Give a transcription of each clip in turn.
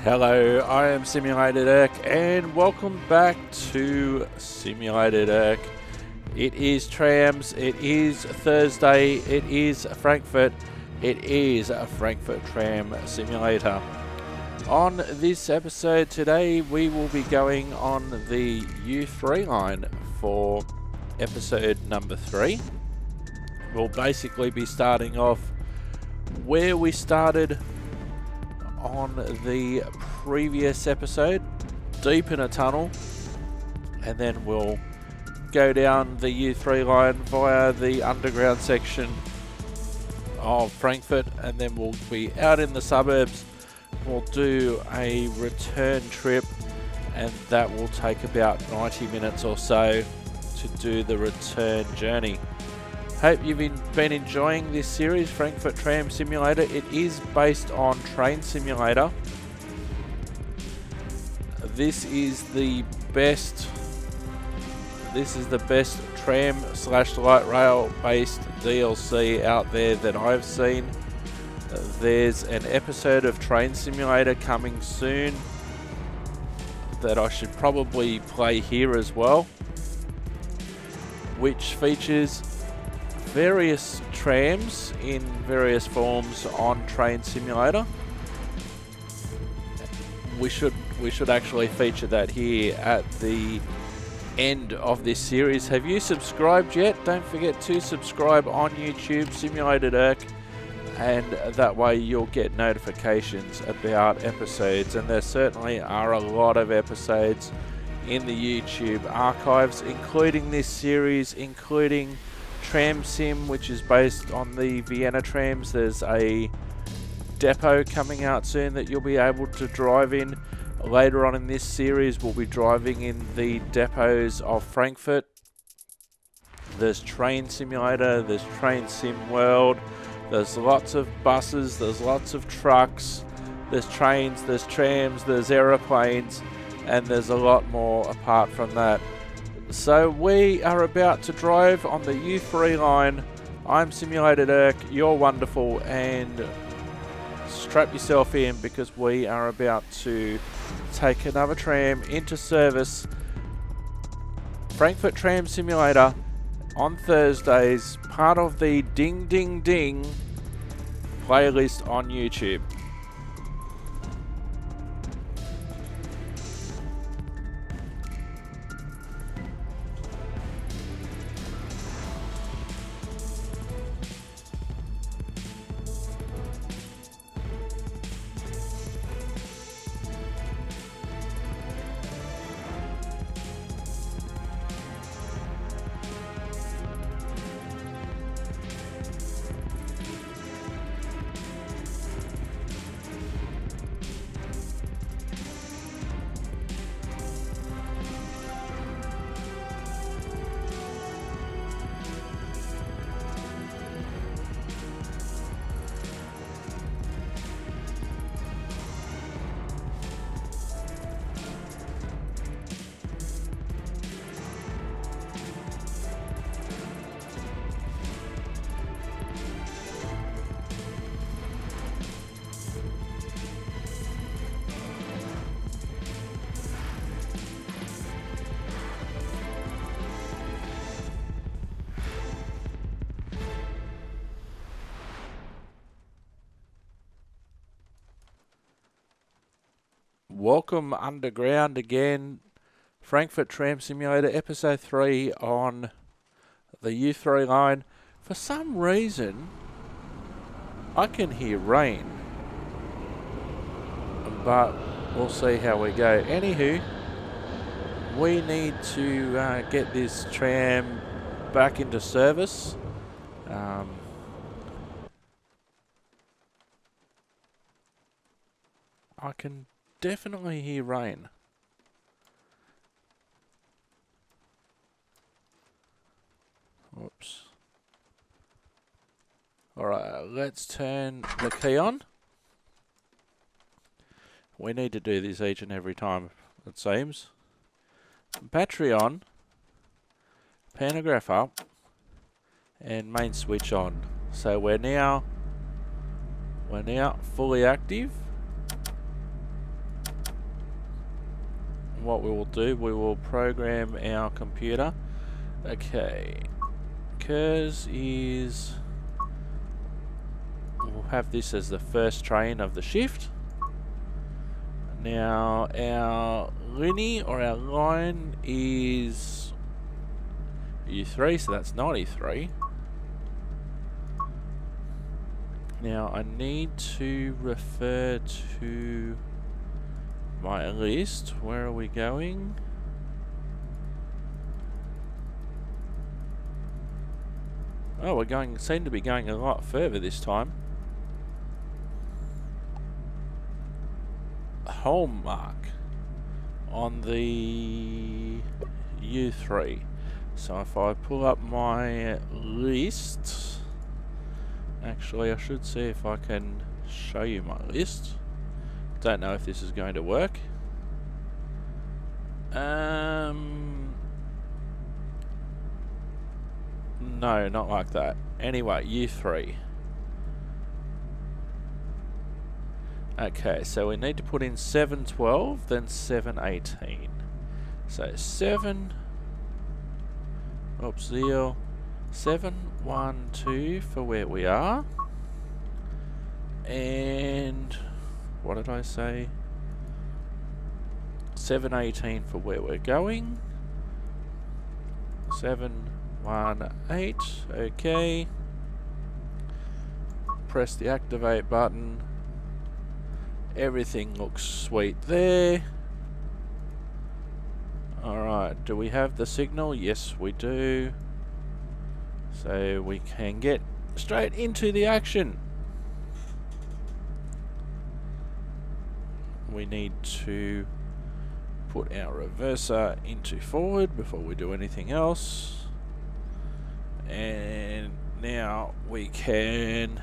Hello, I am Simulated Erk and welcome back to Simulated Erk. It is trams, it is Thursday, it is Frankfurt, it is a Frankfurt tram simulator. On this episode today we will be going on the U3 line for episode number 3. We'll basically be starting off where we started on the previous episode, deep in a tunnel, and then we'll go down the U3 line via the underground section of Frankfurt, and then we'll be out in the suburbs. We'll do a return trip, and that will take about 90 minutes or so to do the return journey. Hope you've been enjoying this series, Frankfurt Tram Simulator. It is based on Train Simulator. This is the best tram / light rail based DLC out there that I've seen. There's an episode of Train Simulator coming soon that I should probably play here as well, which features various trams in various forms on Train Simulator. We should actually feature that here at the end of this series. Have you subscribed yet? Don't forget to subscribe on YouTube, Simulated Erk, and that way you'll get notifications about episodes. And there certainly are a lot of episodes in the YouTube archives, including this series, including Tram Sim, which is based on the Vienna trams. There's a depot coming out soon that you'll be able to drive in. Later on in this series, we'll be driving in the depots of Frankfurt. There's Train Simulator, there's Train Sim World, there's lots of buses, there's lots of trucks, there's trains, there's trams, there's aeroplanes, and there's a lot more apart from that. So we are about to drive on the U3 line. I'm Simulated Erk, you're wonderful, and strap yourself in because we are about to take another tram into service. Frankfurt Tram Simulator on Thursdays, part of the Ding Ding Ding playlist on YouTube. Welcome underground again, Frankfurt Tram Simulator episode 3 on the U3 line. For some reason I can hear rain, but we'll see how we go. Anywho, we need to get this tram back into service. I can definitely hear rain. Whoops. Alright, let's turn the key on. We need to do this each and every time, it seems. Battery on. Pantograph up. And main switch on. So we're now fully active. what we will do, we will program our computer. Okay, Kers is... We'll have this as the first train of the shift. Now our linie or our line is U3, so that's 93. Now I need to refer to my list. Where are we going? Oh, we're seem to be going a lot further this time. Hohemark on the U3. So if I pull up my list, actually I should see if I can show you my list. Don't know if this is going to work. No, not like that. Anyway, U3. Okay, so we need to put in 712, then 718. So 712 for where we are. And what did I say? 718 for where we're going. 718, okay. Press the activate button. Everything looks sweet there. Alright, do we have the signal? Yes, we do. So we can get straight into the action. We need to put our reverser into forward before we do anything else. And now we can...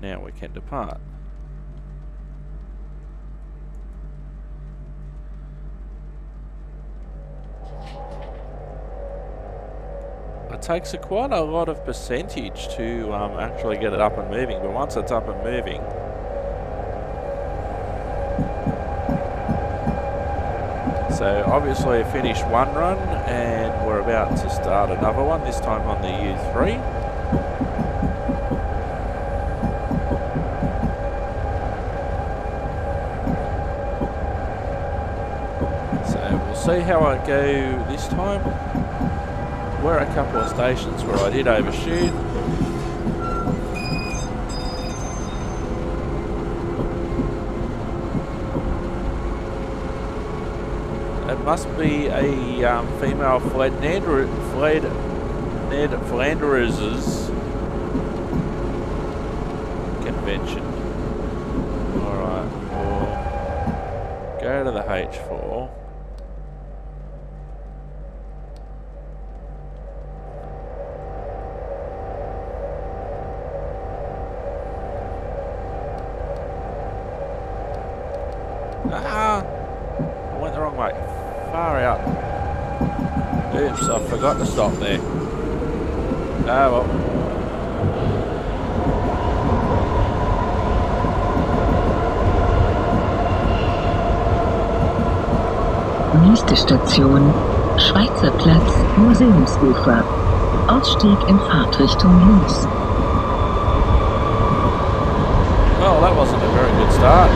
Now we can depart. It takes quite a lot of percentage to actually get it up and moving, but once it's up and moving, so obviously finished one run and we're about to start another one, this time on the U3. See how I go this time. We're a couple of stations where I did overshoot. It must be a female Flanders's convention. Alright, we'll go to the H4. Ah! I went the wrong way. Far out. Oops, I forgot to stop there. Ah, well. Nächste Station, Schweizer Platz, Museumsufer. Ausstieg in Fahrtrichtung links. Well, that wasn't a very good start.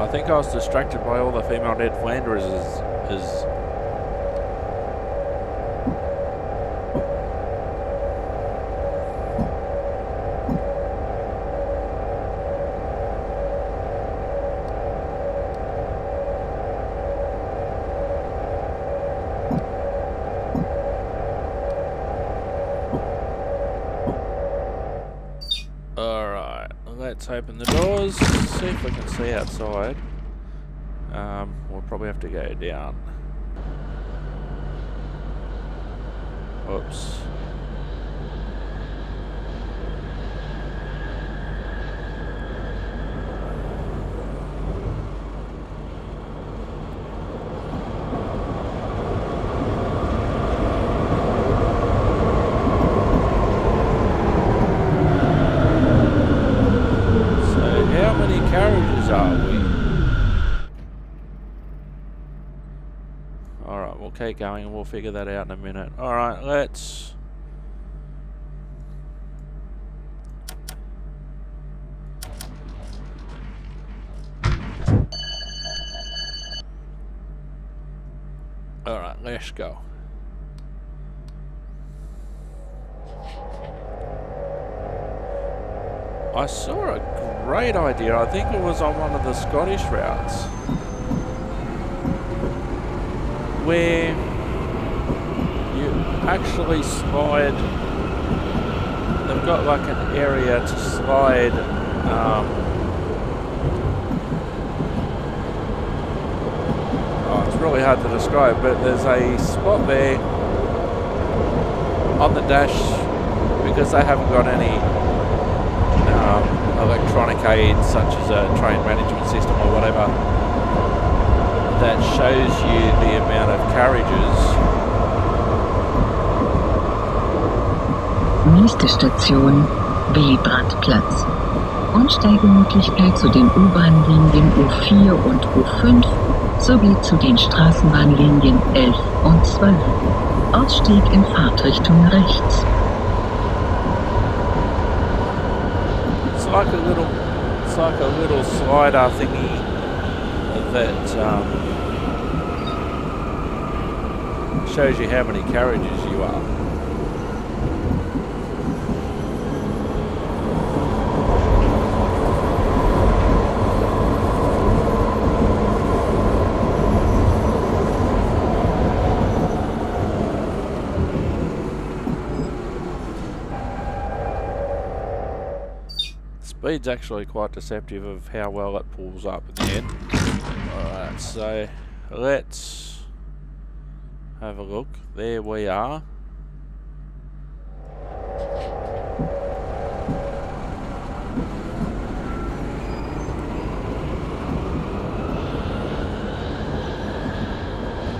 I think I was distracted by all the female Ned Flanders is Alright, let's open the doors, see if we can see outside. We'll probably have to go down. Oops. Alright, we'll keep going and we'll figure that out in a minute. Alright, let's... Alright, let's go. I saw a great idea. I think it was on one of the Scottish routes, where you actually slide. They've got like an area to slide. It's really hard to describe, but there's a spot there on the dash, because they haven't got any electronic aids such as a train management system or whatever that shows you the amount of carriages. Nächste Station, Willybrandtplatz. Umsteigemöglichkeit zu den U-Bahn-Linien U4 und U5 sowie zu den Straßenbahnlinien 11 und 12. Ausstieg in Fahrtrichtung rechts. It's like a little slider thingy that shows you how many carriages you are. Speed's actually quite deceptive of how well it pulls up in the end. Alright, so let's have a look. There we are.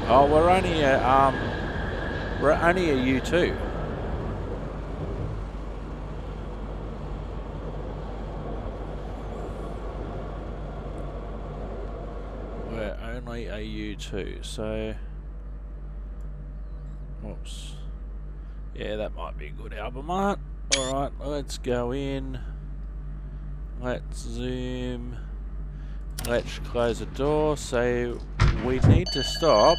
Oh, we're only a U2. Only a U2, so whoops, yeah, that might be a good album art. Alright, let's go in, let's zoom, let's close the door. So we need to stop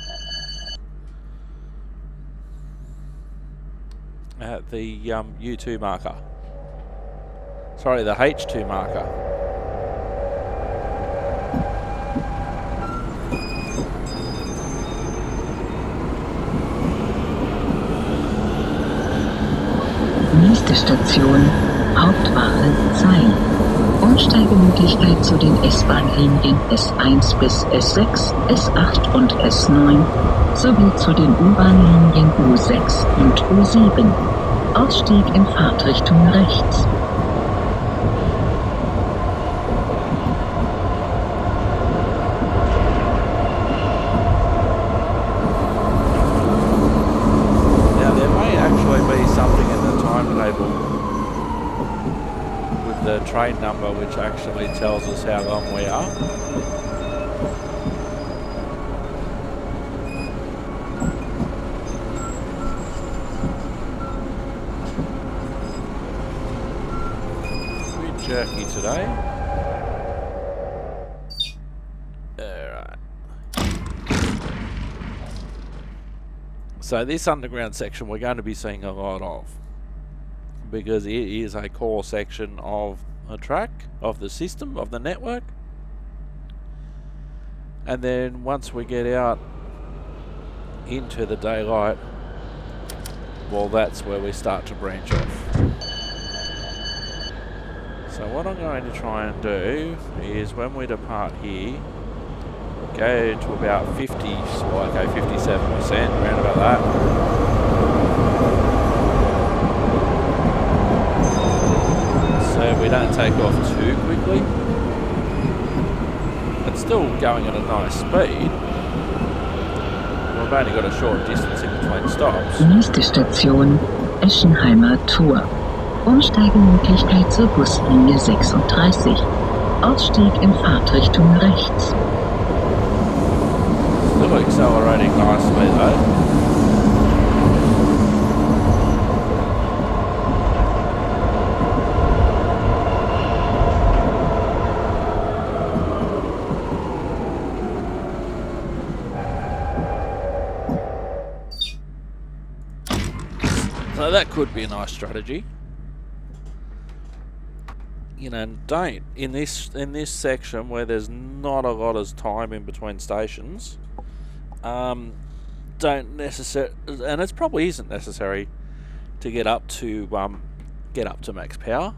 at the U2 marker, sorry, the H2 marker. Nächste Station, Hauptwache Zeil. Umsteigemöglichkeit zu den S-Bahn-Linien S1 bis S6, S8 und S9 sowie zu den U-Bahn-Linien U6 und U7. Ausstieg in Fahrtrichtung rechts. The train number, which actually tells us how long we are. Bit jerky today. Alright. So this underground section we're going to be seeing a lot of, because it is a core section of a track, of the system, of the network. And then once we get out into the daylight, well, that's where we start to branch off. So what I'm going to try and do is, when we depart here, go to about 50, well, okay, 57%, around about that. So we don't take off too quickly. It's still going at a nice speed. We've only got a short distance in between stops. Nächste Station, Eschenheimer Tor. Umsteigemöglichkeit zur Buslinie 36. Ausstieg in Fahrtrichtung rechts. Still still accelerating nicely though. So that could be a nice strategy. You know, don't in this section where there's not a lot of time in between stations. Don't necessarily, and it probably isn't necessary to get up to max power.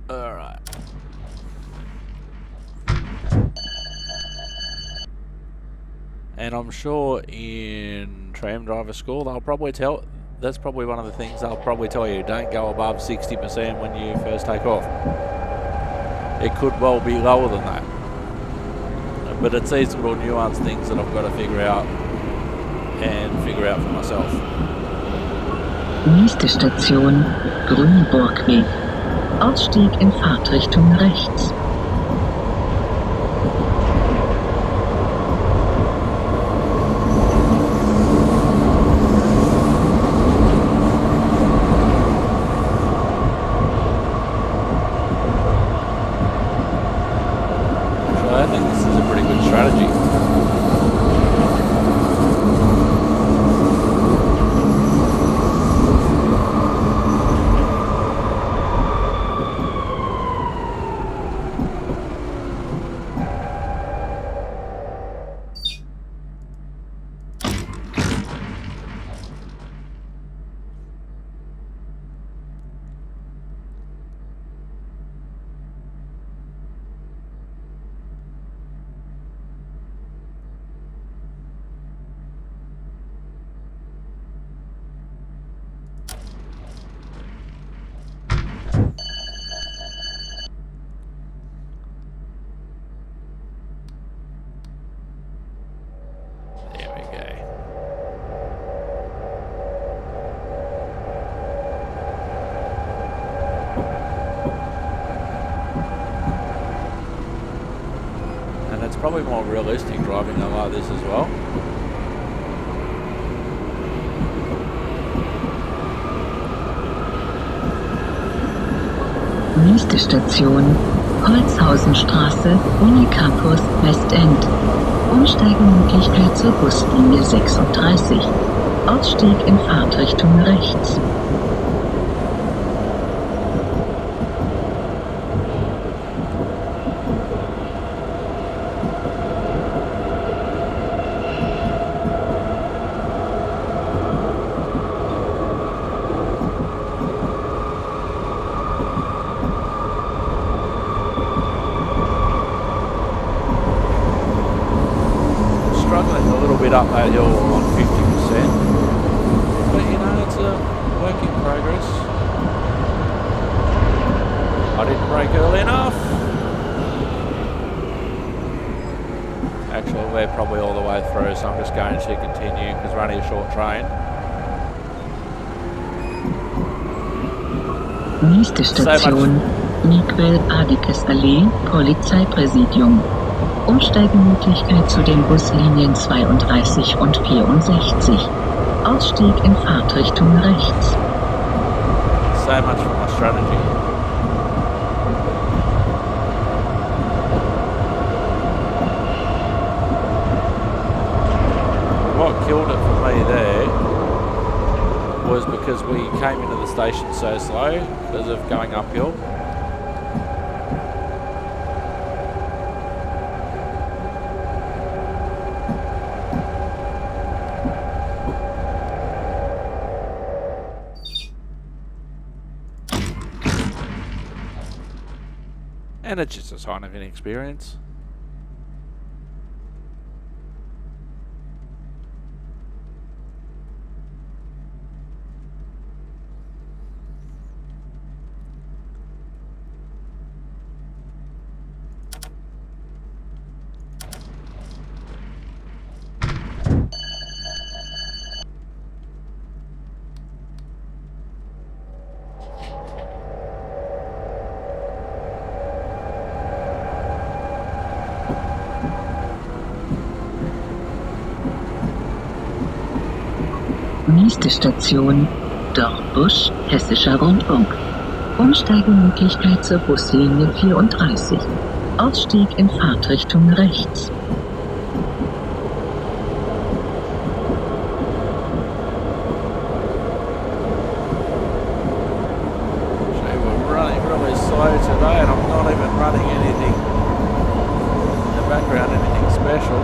All right. And I'm sure in tram driver school they'll probably tell. That's probably one of the things they'll probably tell you. Don't go above 60% when you first take off. It could well be lower than that. But it's these little nuanced things that I've got to figure out for myself. Nächste Station, Grünburgweg. Ausstieg in Fahrtrichtung rechts. I think this is a pretty good strategy. Probably more realistic driving than like this as well. Nächste Station, Holzhausenstraße, Unicampus Westend. Umsteigemöglichkeit zur Buslinie 36. Ausstieg in Fahrtrichtung rechts. Up that hill on 50%, but you know, it's a work in progress. I didn't brake early enough. Actually, we're probably all the way through, so I'm just going to continue because we're only a short train. Nächste Station, Maxwell-Adikes-Allee, Polizeipräsidium. Umsteigemöglichkeit zu den Buslinien 32 und 64. Ausstieg in Fahrtrichtung rechts. So much for my strategy. What killed it for me there was because we came into the station so slow because of going uphill. And it's just a sign of inexperience. Nächste Station, Dortbusch, Hessischer Rundfunk. Umsteigemöglichkeit zur Buslinie 34. Ausstieg in Fahrtrichtung rechts. Today, and I'm not even running anything in the background, anything special.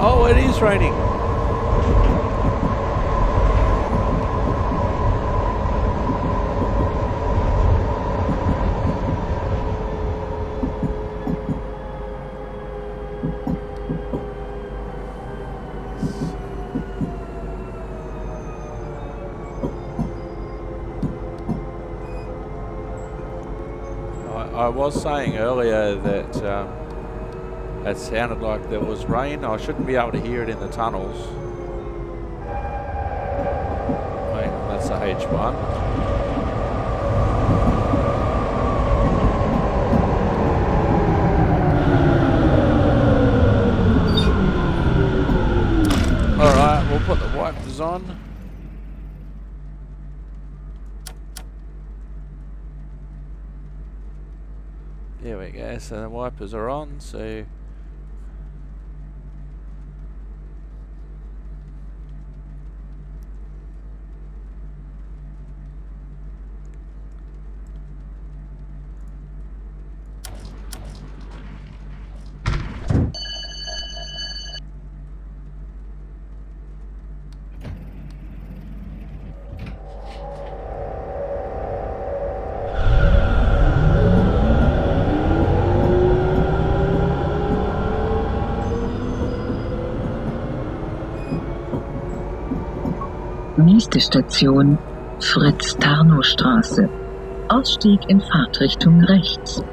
Oh, it is raining. I was saying earlier that it sounded like there was rain. I shouldn't be able to hear it in the tunnels. Wait, that's the H1. Alright, we'll put the wipers on. There we go, so the wipers are on, so Nächste Station, Fritz-Tarnow-Straße. Ausstieg in Fahrtrichtung rechts.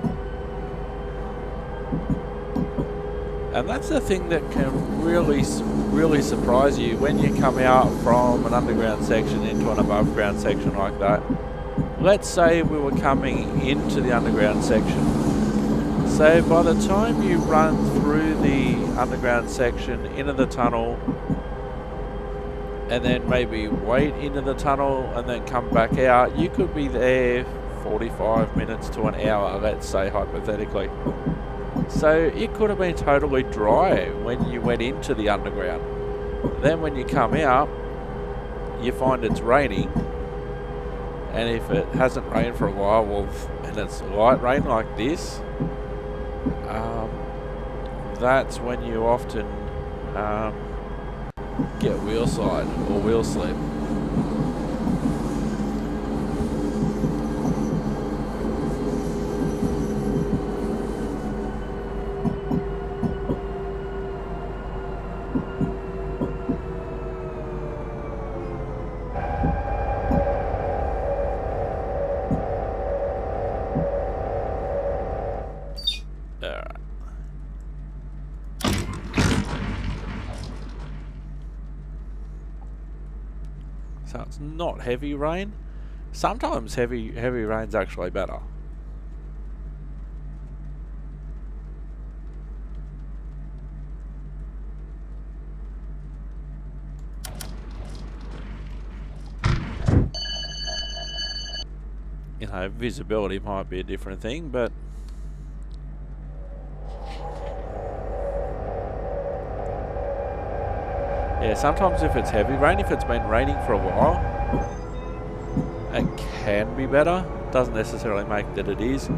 and that's the thing that can really surprise you when you come out from an underground section into an above ground section like that. Let's say we were coming into the underground section. So by the time you run through the underground section into the tunnel, and then maybe wait into the tunnel and then come back out, you could be there 45 minutes to an hour, let's say hypothetically. So it could have been totally dry when you went into the underground. Then when you come out, you find it's raining, and if it hasn't rained for a while, well, and it's light rain like this, that's when you often get wheel slide or wheel slip. So it's not heavy rain. Sometimes heavy rain's actually better. You know, visibility might be a different thing, but yeah, sometimes if it's heavy rain, if it's been raining for a while, it can be better. Doesn't necessarily make that it is,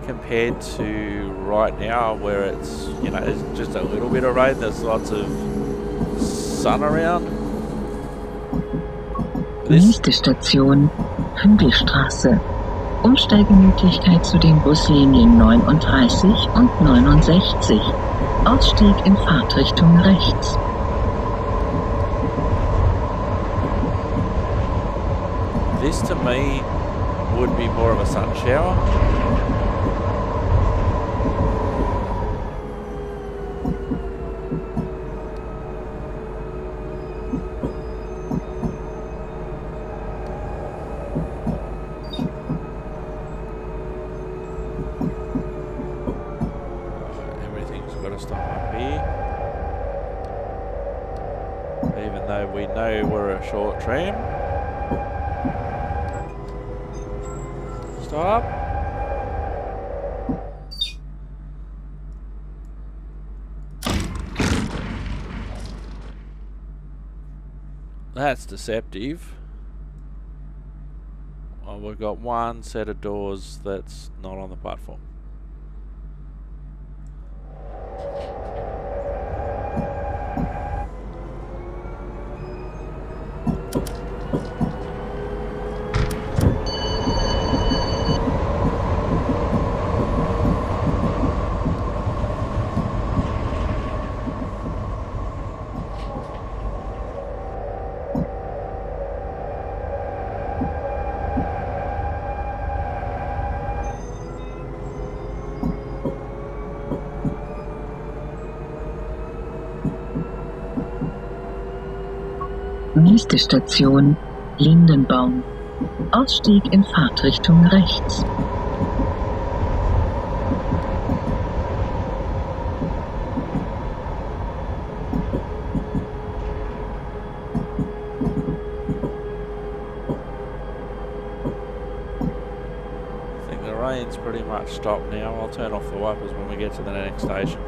compared to right now where it's, you know, it's just a little bit of rain, there's lots of sun around. Nächste Station, Hündelstraße. Umsteigemöglichkeit zu den Buslinien 39 und 69. Ausstieg in Fahrtrichtung rechts. This to me would be more of a sun shower. we know we're a short tram. Stop. That's deceptive. Well, we've got one set of doors that's not on the platform. Nächste Station, Lindenbaum. Ausstieg in Fahrtrichtung rechts. I think the rain's pretty much stopped now. I'll turn off the wipers when we get to the next station.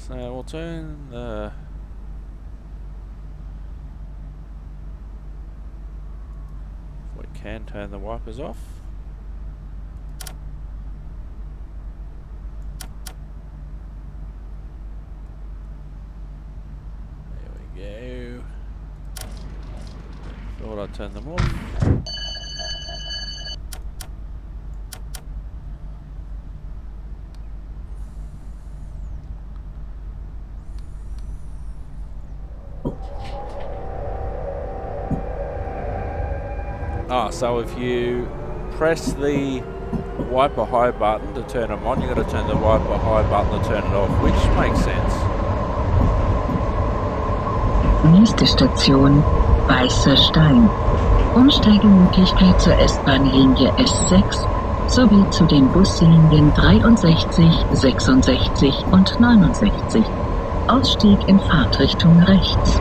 So we'll turn the... if we can turn the wipers off. There we go. Thought I'd turn them off. So if you press the wiper high button to turn them on, you've got to turn the wiper high button to turn it off, which makes sense. Nächste Station, Weißer Stein. Umsteigemöglichkeit zur S-Bahn-Linie S6 sowie zu den Buslinien 63, 66 und 69. Ausstieg in Fahrtrichtung rechts.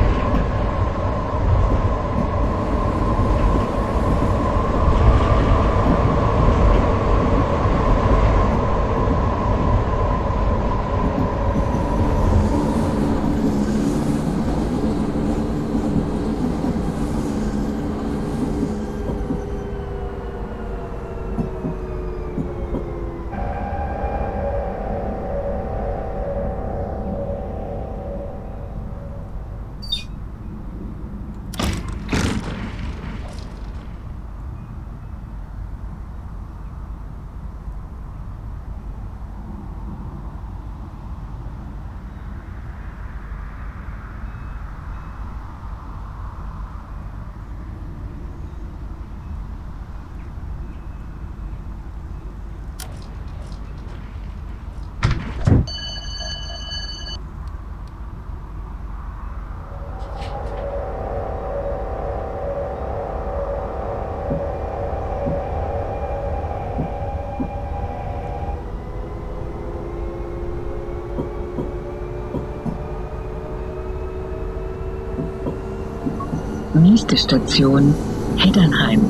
Nächste Station, Heddernheim.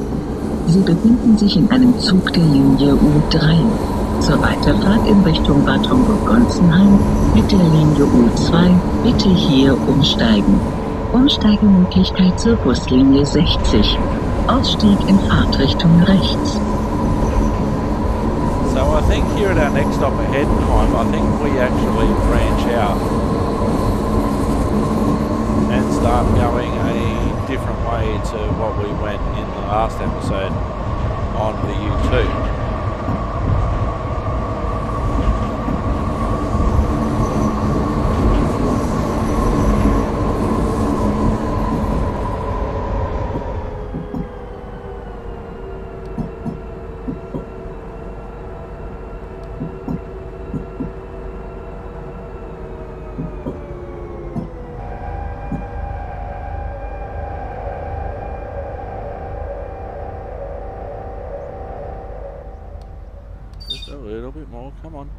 Sie befinden sich in einem Zug der Linie U3. Zur Weiterfahrt in Richtung Bad Homburg-Gonzenheim mit der Linie U2 bitte hier umsteigen. Umsteigemöglichkeit zur Buslinie 60. Ausstieg in Fahrtrichtung rechts. So I think here at our next stop at Heidenheim, I think we actually branch out and start going a different way to what we went in the last episode on the U2. A little bit more, come on.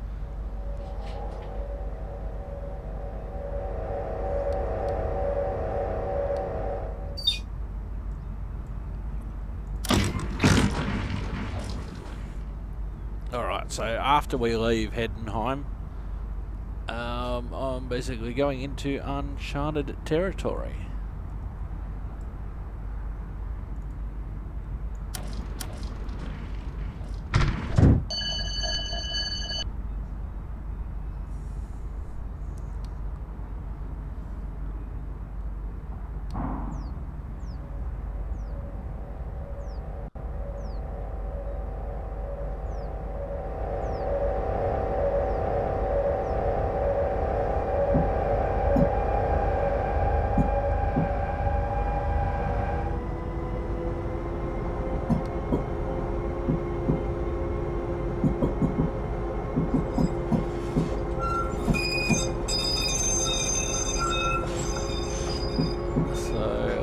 Alright, so after we leave Heidenheim, I'm basically going into uncharted territory.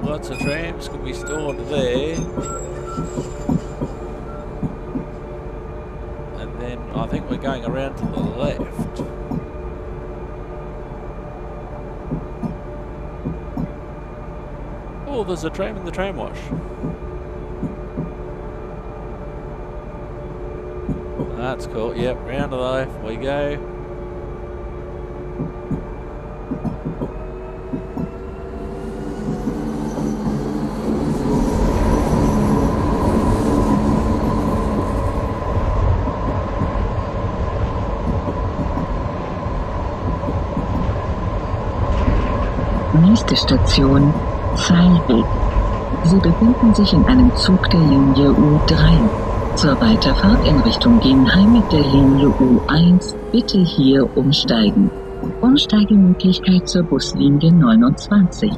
Lots of trams can be stored there. And then I think we're going around to the left. Oh, there's a tram in the tram wash. That's cool. Yep, round to the left we go. Nächste Station, Zahlweg. Sie befinden sich in einem Zug der Linie U3. Zur Weiterfahrt in Richtung Genheim mit der Linie U1 bitte hier umsteigen. Umsteigemöglichkeit zur Buslinie 29.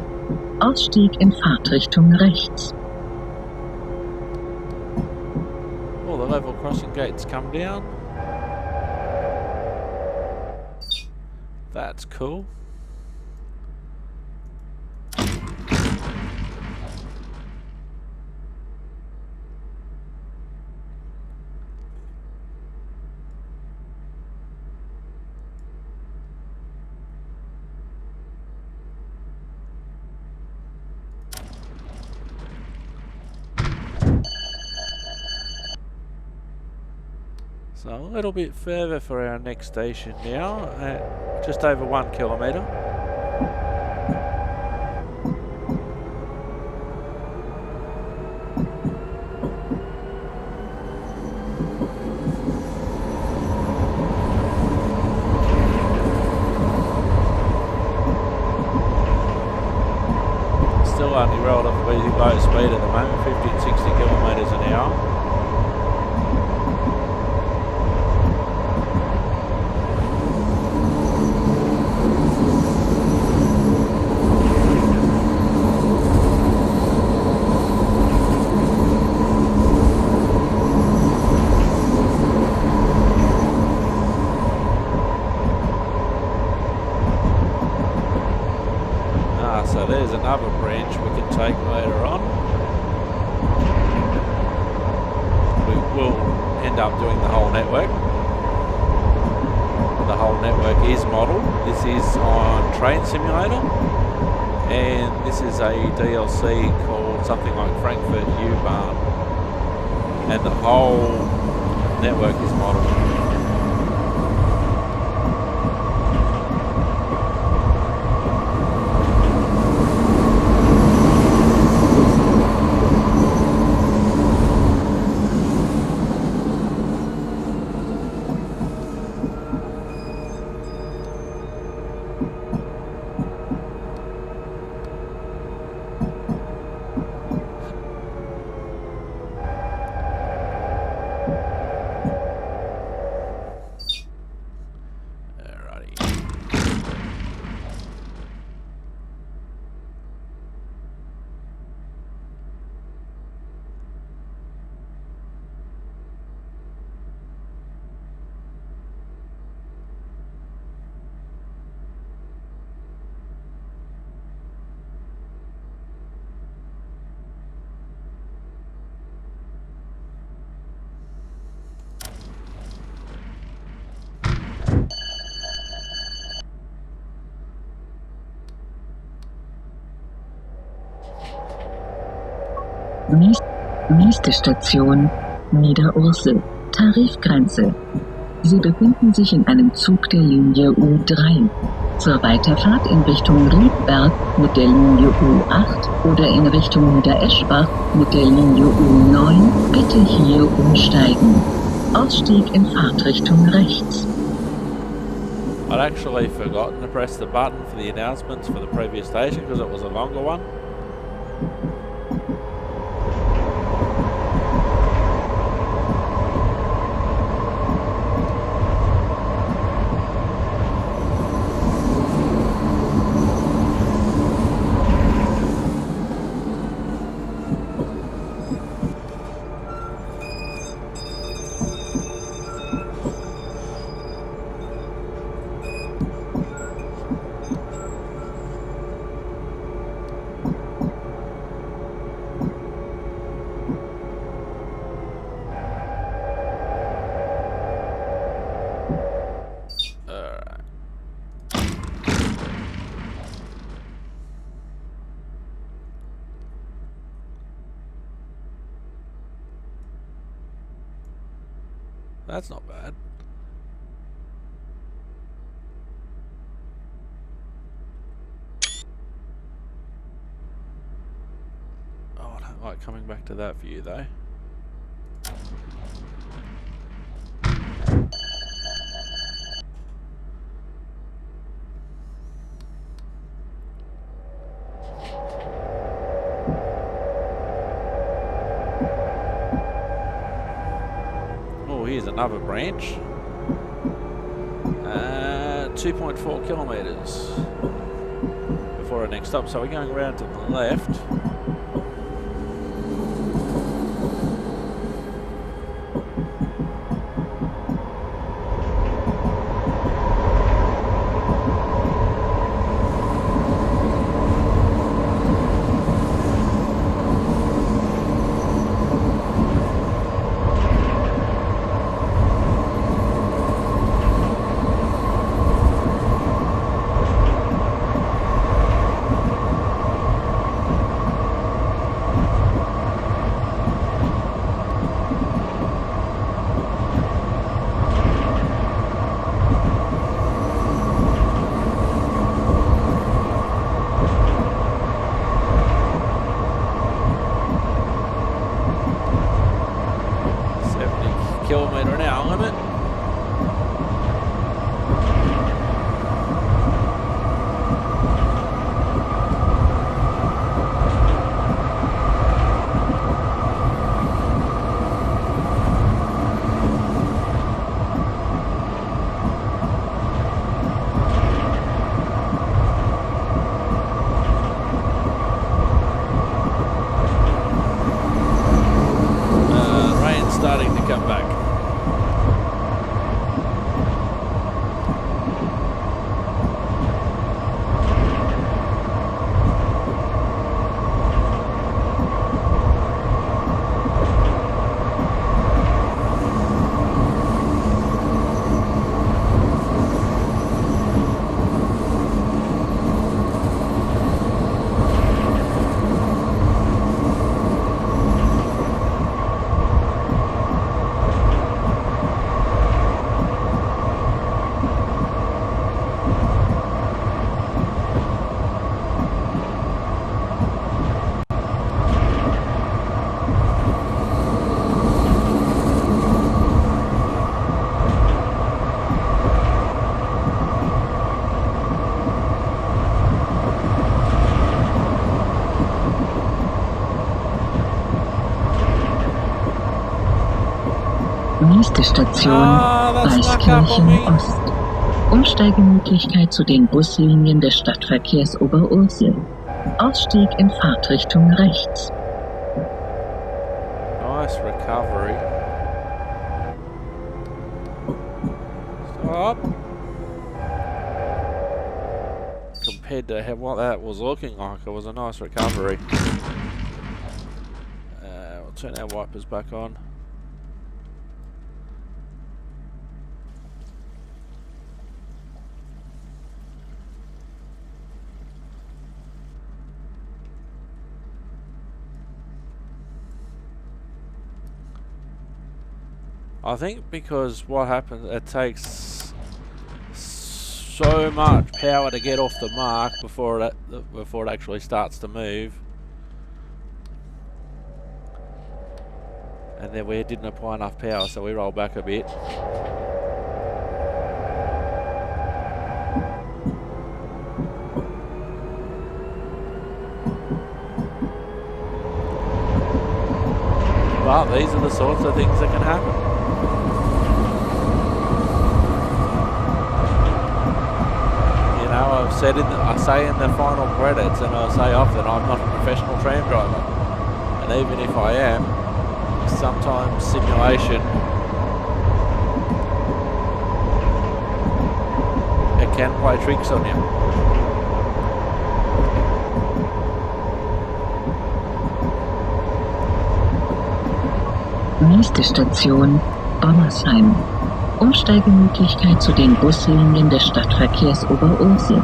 Ausstieg in Fahrtrichtung rechts. Oh, the level crossing gates come down. That's cool. So a little bit further for our next station now, just over 1 kilometre. Still only relatively low speed at the moment, 50 and 60 kilometres an hour. So there's another branch we can take later on. We will end up doing the whole network. The whole network is modelled. This is on Train Simulator, and this is a DLC called something like Frankfurt U-Bahn, and the whole network is modelled. Nächste Station, Niederursel, Tarifgrenze. Sie befinden sich in einem Zug der Linie U3. Zur Weiterfahrt in Richtung Riedberg mit der Linie U8 oder in Richtung Niedereschbach mit der Linie U9 bitte hier umsteigen. Ausstieg in Fahrtrichtung rechts. I'd actually forgotten to press the button for the announcements for the previous station because it was a longer one. That's not bad. Oh, I don't like coming back to that view though. Here's another branch. 2.4 kilometers before our next stop. So we're going around to the left. Kilometre-an-hour limit. Rain's starting to come back. Nächste Station, Weißkirchen Ost. Umsteigemöglichkeit zu den Buslinien des Stadtverkehrs Oberursel. Ausstieg in Fahrtrichtung rechts. Nice recovery. Stop. Compared to what that was looking like, it was a nice recovery. We'll turn our wipers back on. I think because what happens, it takes so much power to get off the mark before it actually starts to move. And then we didn't apply enough power, so we rolled back a bit. But these are the sorts of things that can happen. You know, I say in the final credits, and I say often, I'm not a professional tram driver. And even if I am, sometimes simulation, it can play tricks on you. Nächste Station, Bommersheim. Umsteigemöglichkeit zu den Buslinien des Stadtverkehrs Oberursel.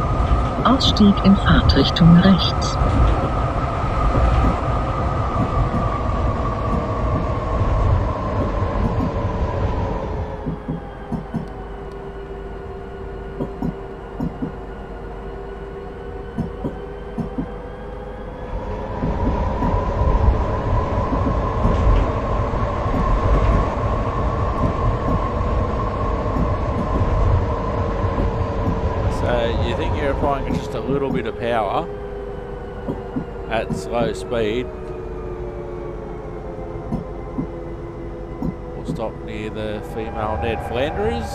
Ausstieg in Fahrtrichtung rechts. You think you're applying just a little bit of power at slow speed. We'll stop near the female Ned Flanders.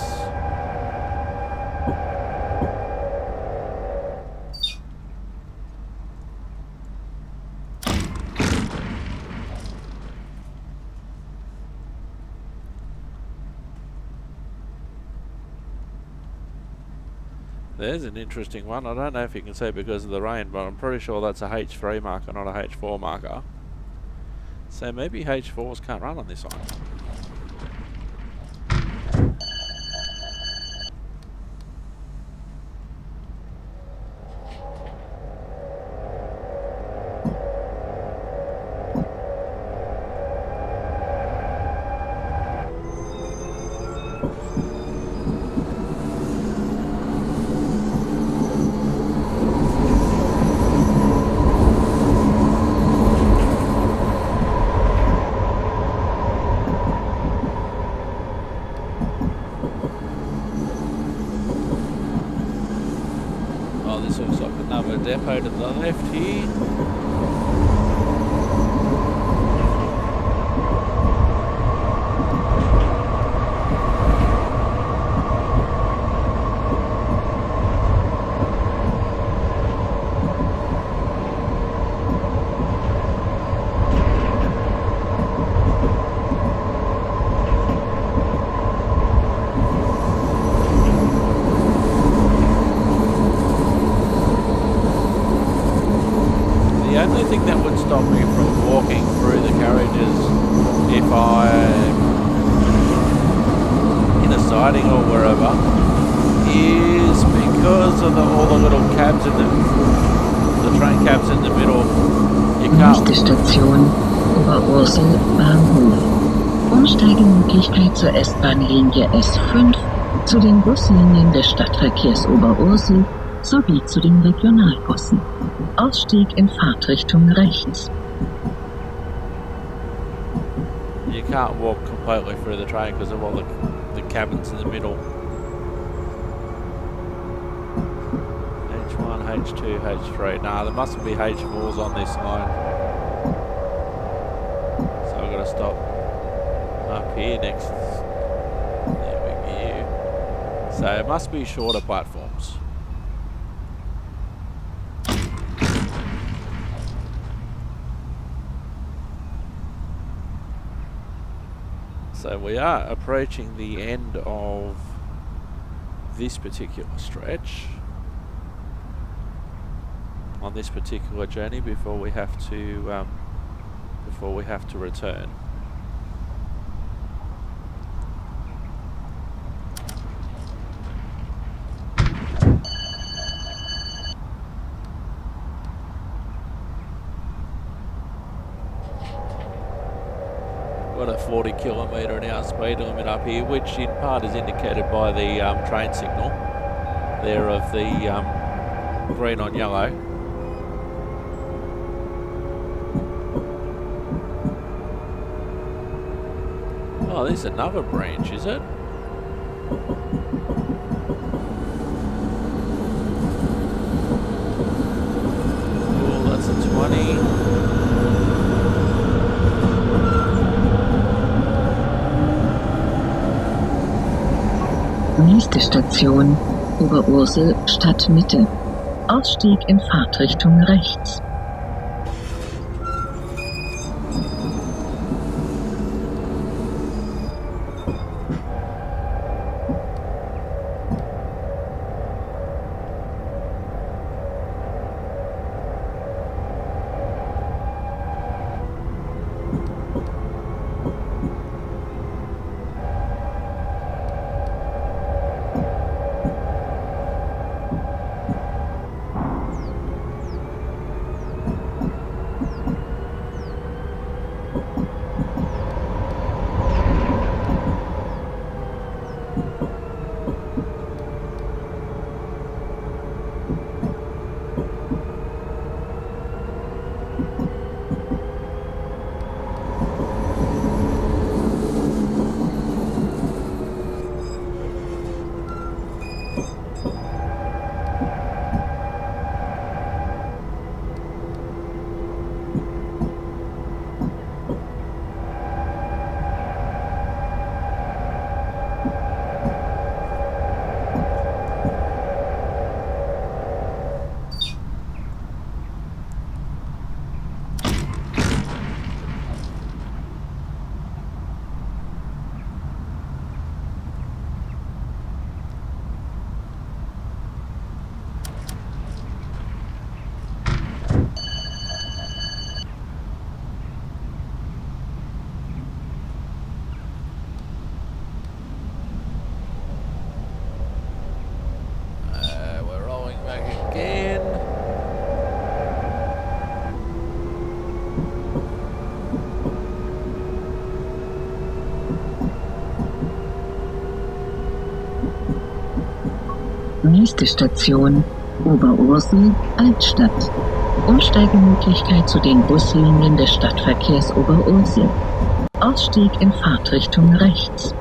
There's an interesting one. I don't know if you can see it because of the rain, but I'm pretty sure that's a H3 marker, not a H4 marker. So maybe H4s can't run on this one. Depot to the left here. The only thing that would stop me from walking through the carriages if I'm in a siding or wherever is because of all the little cabs in the train cabs in the middle. You can't. Nächste Station, Oberursel Bahnhof. Umsteigemöglichkeit zur S-Bahn-Linie S5, zu den Buslinien des Stadtverkehrs Oberursel sowie zu den Regionalbussen. Ausstieg in Fahrtrichtung rechts. You can't walk completely through the train because of all the cabins in the middle. H1, H2, H3. Nah, there mustn't be H4s on this line. So I've got to stop up here next. There we go. So it must be shorter platforms. So we are approaching the end of this particular stretch on this particular journey before we have to return. got a 40 km/h speed limit up here, which in part is indicated by the train signal there of the green on yellow. Oh, this is another branch, is it? Oh, that's a 20. Nächste Station, Oberursel Stadtmitte. Ausstieg in Fahrtrichtung rechts. We're rolling back again. Nächste Station, Oberursel Altstadt. Umsteigemöglichkeit zu den Buslinien des Stadtverkehrs Oberursel. Ausstieg in Fahrtrichtung rechts.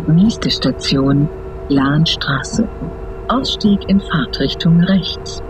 Nächste Station, Lahnstraße. Ausstieg in Fahrtrichtung rechts.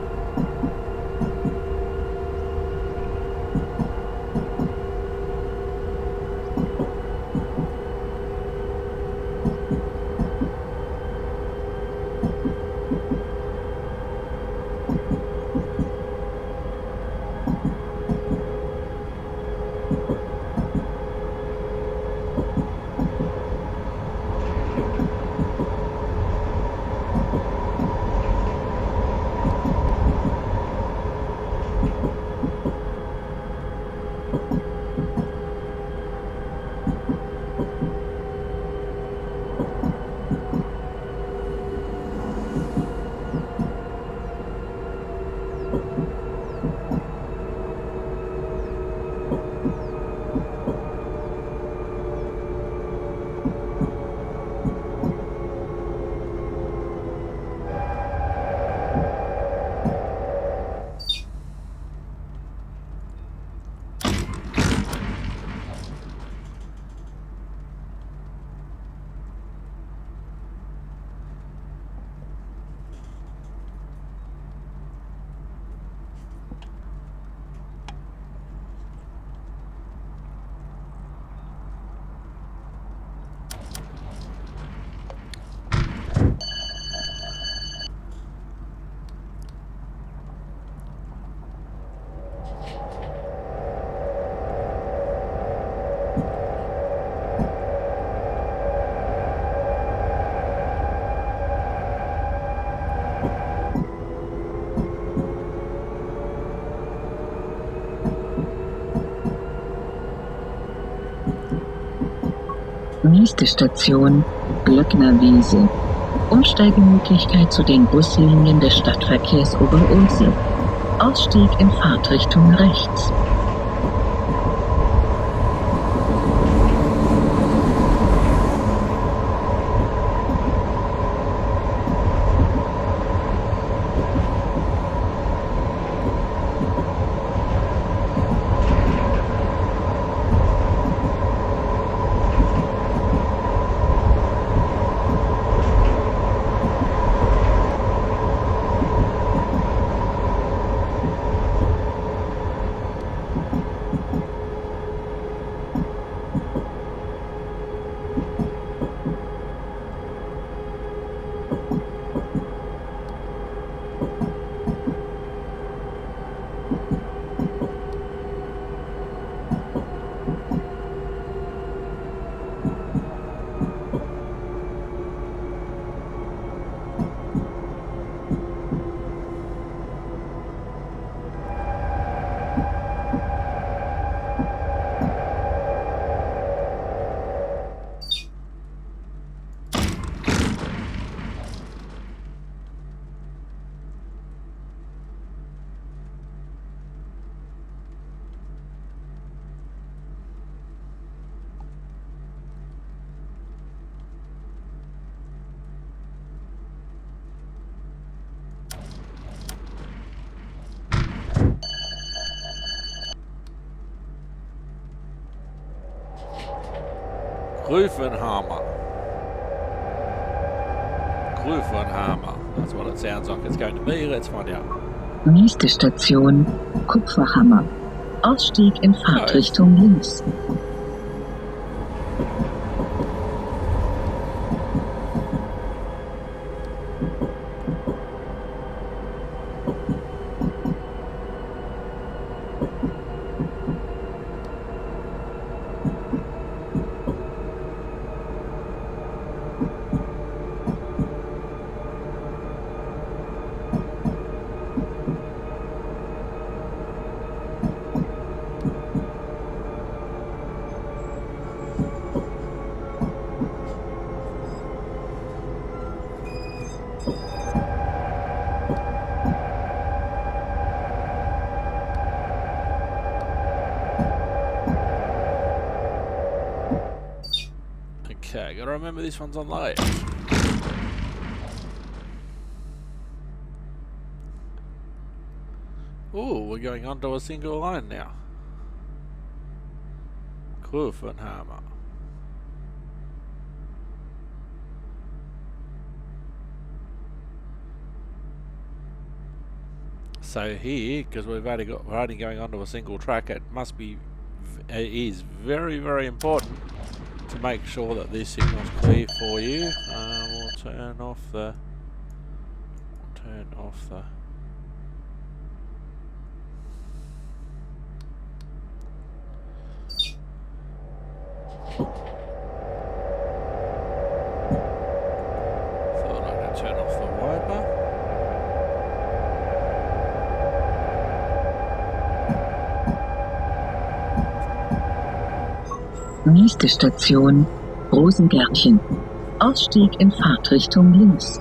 Nächste Station, Glöckner Wiese. Umsteigemöglichkeit zu den Buslinien des Stadtverkehrs Oberursel. Ausstieg in Fahrtrichtung rechts. Grufenhammer. Grufenhammer. That's what it sounds like it's going to be. Let's find out. Nächste Station, Kupferhammer. Ausstieg in Fahrtrichtung links. Okay, gotta remember this one's on low. Ooh, we're going onto a single line now. Grufenhammer. So here, because we're only going onto a single track, it must be, it is very, very important to make sure that this signal's clear for you. We'll turn off the. Thought I could turn off the wiper. Nächste Station, Rosengärtchen. Ausstieg in Fahrtrichtung links.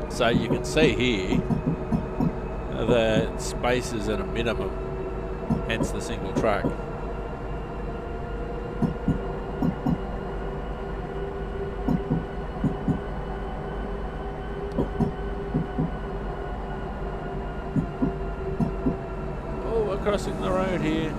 So you can see here the space is at a minimum, hence the single track. Oh, we're crossing the road here.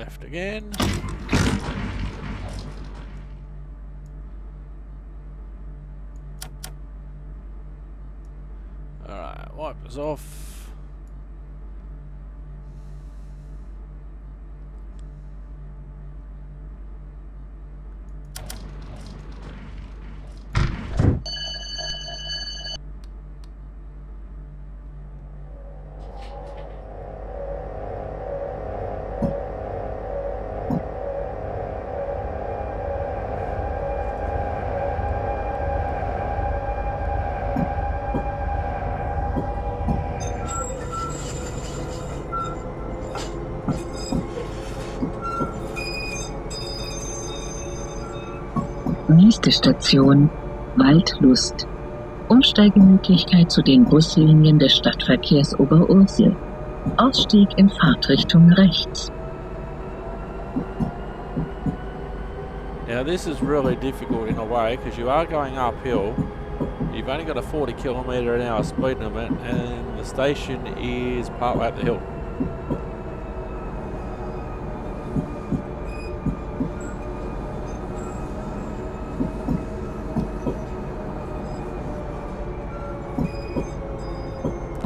left again. Alright, wipers off. Nächste Station, Waldlust. Umsteigemöglichkeit zu den Buslinien des Stadtverkehrs Oberursel. Ausstieg in Fahrtrichtung rechts. Now this is really difficult in a way because you are going uphill. You've only got a 40 km/h speed limit and the station is partway up the hill.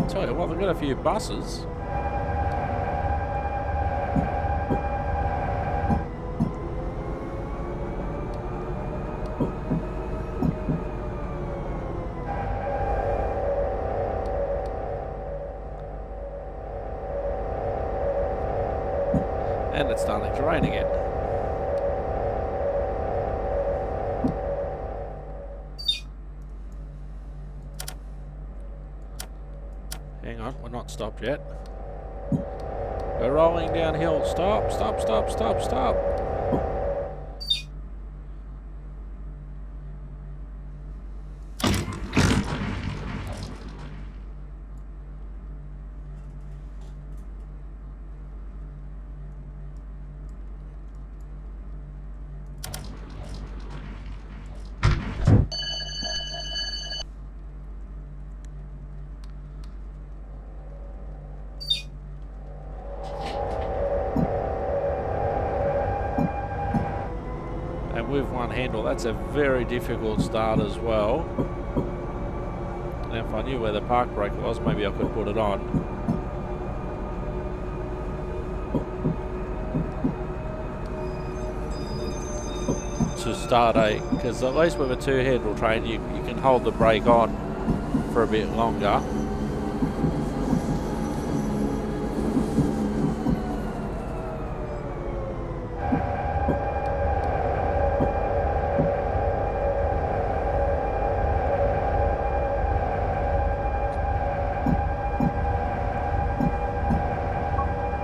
Tell you what, they've got a few buses. And it's starting to rain again. Hang on, we're not stopped yet. We're rolling downhill. Stop, stop, stop, stop, stop. With one handle, that's a very difficult start as well. And if I knew where the park brake was, maybe I could put it on. To start because at least with a two-handle train you can hold the brake on for a bit longer.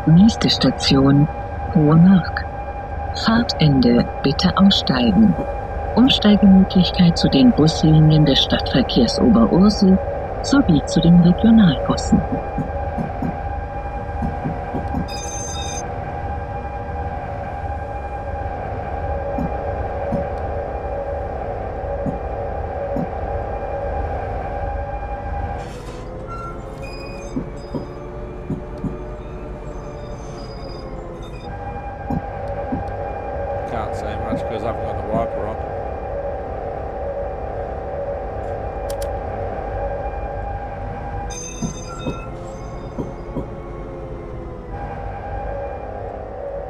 Nächste Station, Hohemark. Fahrtende, bitte aussteigen. Umsteigemöglichkeit zu den Buslinien des Stadtverkehrs Oberursel sowie zu den Regionalbussen. Can't say much because I haven't got the wiper on.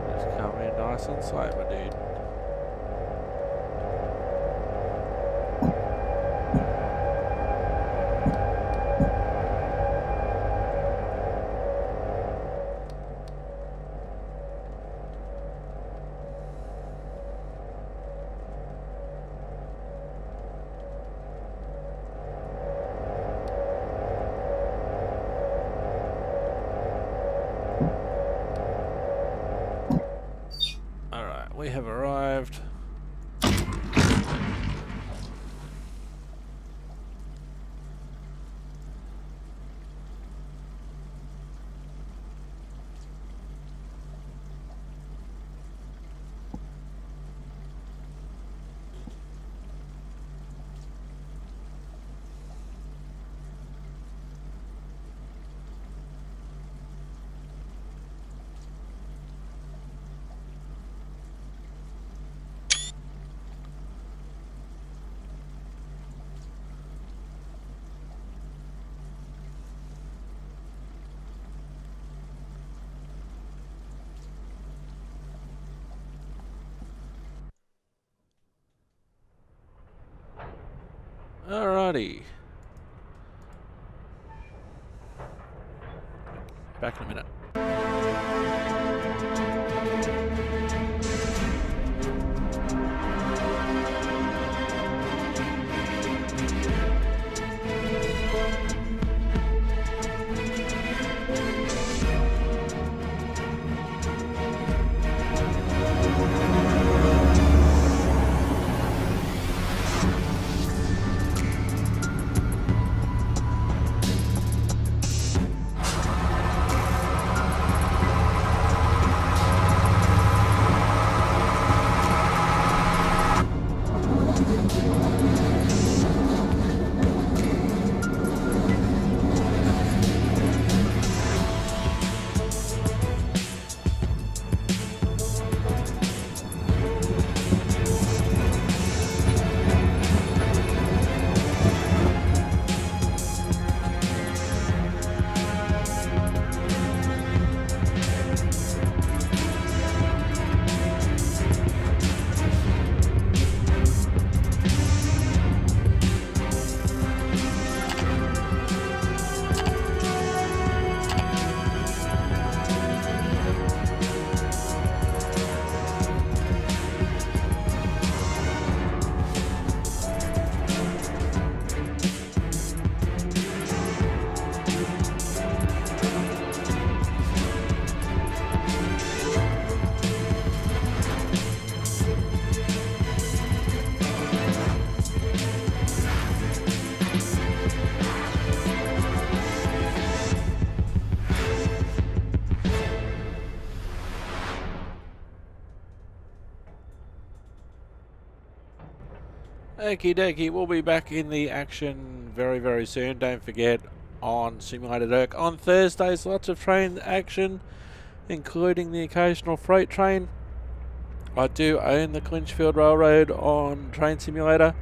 Just come in nice and slow, my dude. We have arrived. Alrighty. Back in a minute. Okie dokie, we'll be back in the action very, very soon. Don't forget, on Simulated Erk on Thursdays, lots of train action, including the occasional freight train. I do own the Clinchfield Railroad on Train Simulator,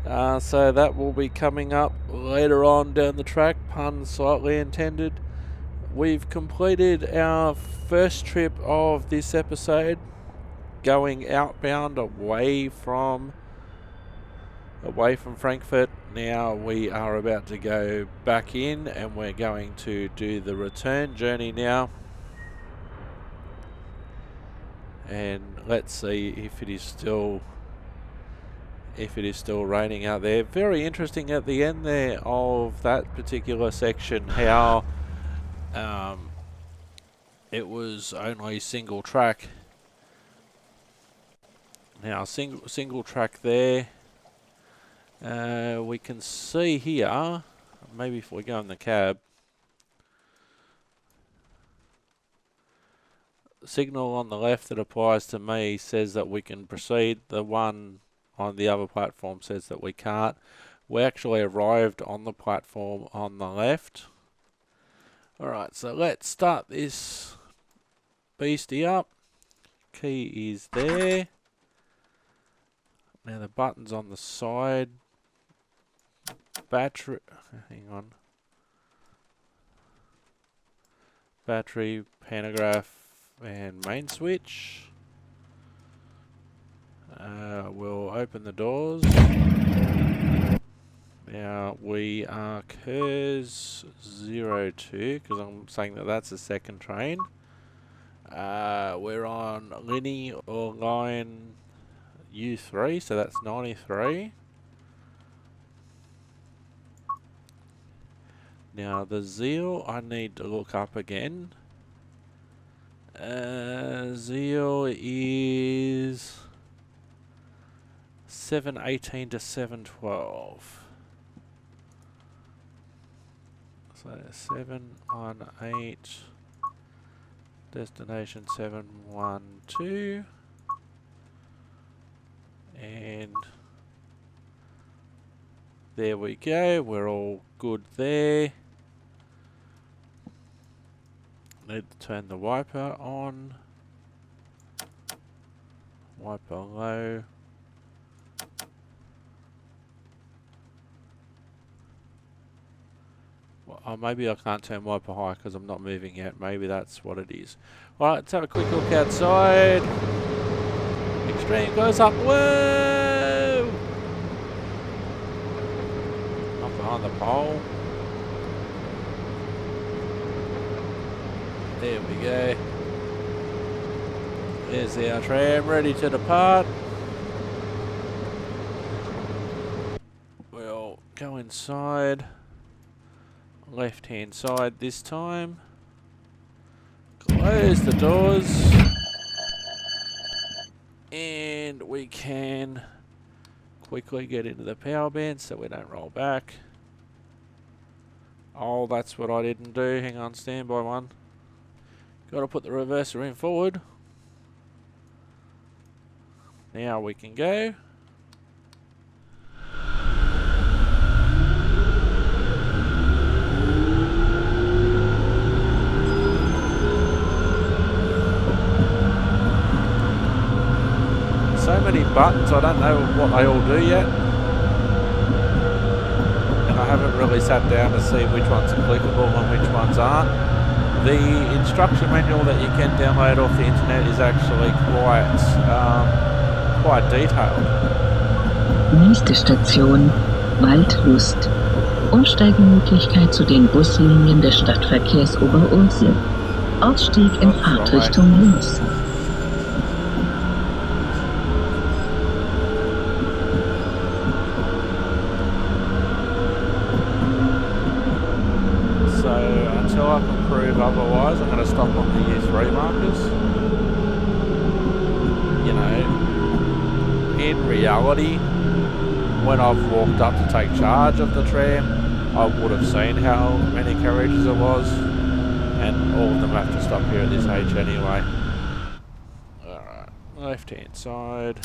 so that will be coming up later on down the track, pun slightly intended. We've completed our first trip of this episode, going outbound away from Frankfurt. Now we are about to go back in, and we're going to do the return journey now. And let's see if it is still raining out there. Very interesting at the end there of that particular section, how it was only single track. Now single track there. We can see here, maybe if we go in the cab, signal on the left that applies to me says that we can proceed. The one on the other platform says that we can't. We actually arrived on the platform on the left. Alright, so let's start this beastie up. Key is there. Now the button's on the side. Battery, hang on. Battery, pantograph, and main switch. We'll open the doors. Now we are KERS 02, because I'm saying that that's the second train. We're on Linny or line U3, so that's 93. Now the Zeal I need to look up again. Zeal is 718 to 712. So 718, destination 712. And there we go, we're all good there. Need to turn the wiper on. Wiper low. Well, maybe I can't turn wiper high because I'm not moving yet. Maybe that's what it is. Alright, let's have a quick look outside. Extreme close up. Whoa! behind the pole. There we go. There's our tram ready to depart. We'll go inside. Left hand side this time. Close the doors. And we can quickly get into the power band so we don't roll back. Oh, that's what I didn't do. Hang on, standby one. Got to put the reverser in forward. Now we can go. So many buttons, I don't know what they all do yet. And I haven't really sat down to see which ones are clickable and which ones aren't. The instruction manual that you can download off the internet is actually quite detailed. Nächste Station, Waldlust. Umsteigemöglichkeit zu den Buslinien des Stadtverkehrs Oberursel. Ausstieg in Fahrtrichtung links. Until I can prove otherwise, I'm going to stop on the U3 markers. You know, in reality, when I've walked up to take charge of the tram, I would have seen how many carriages there was, and all of them have to stop here at this H anyway. Alright, left hand side.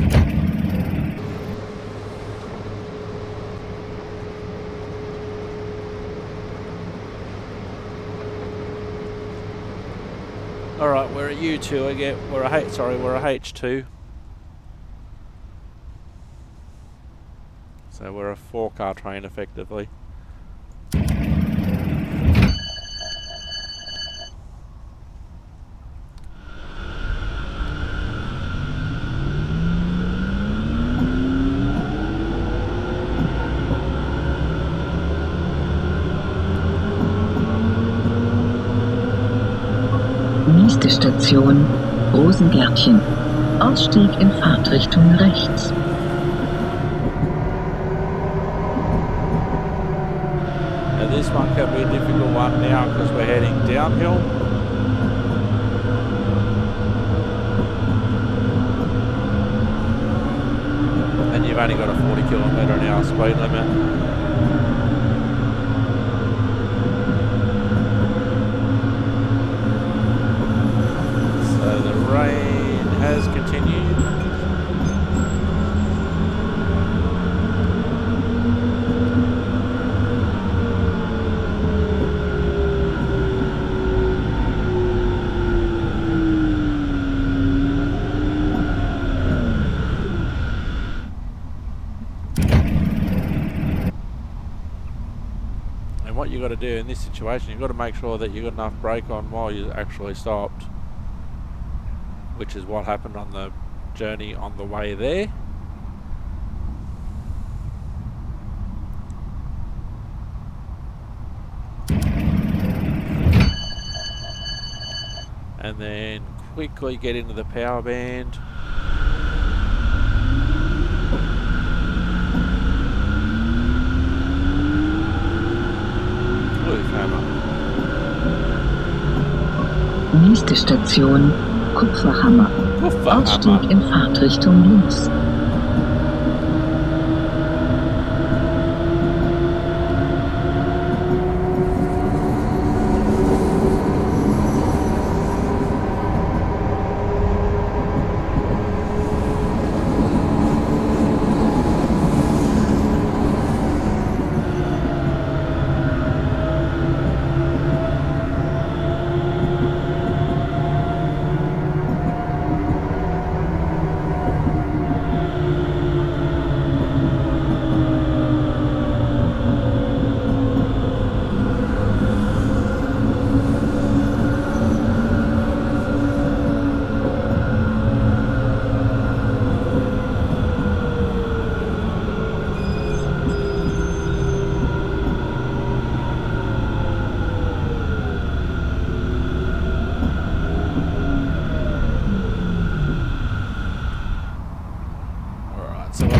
Alright, we're a U2 again. We're a H2. So we're a 4-car train effectively. Nächste Station, Rosengärtchen. Ausstieg in Fahrtrichtung rechts. Now this one can be a difficult one now because we're heading downhill. And you've only got a 40 km/h speed limit. Rain has continued. And what you've got to do in this situation, you've got to make sure that you've got enough brake on while you actually stopped. Which is what happened on the journey on the way there. And then quickly get into the power band. Nächste Station, Kupferhammer. Ausstieg in Fahrtrichtung links.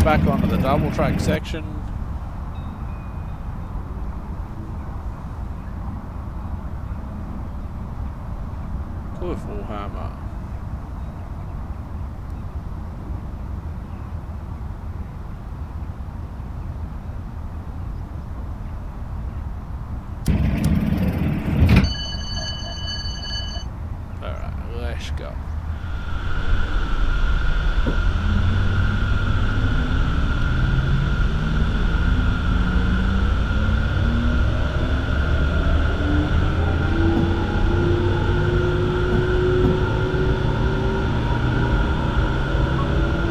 back onto the double track section. Hohemark. Alright, let's go.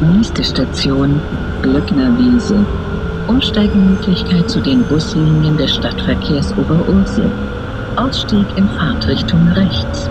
Nächste Station, Glöcknerwiese. Umsteigemöglichkeit zu den Buslinien des Stadtverkehrs Oberursel. Ausstieg in Fahrtrichtung rechts.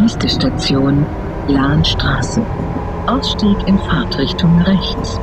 Nächste Station, Lahnstraße. Ausstieg in Fahrtrichtung rechts.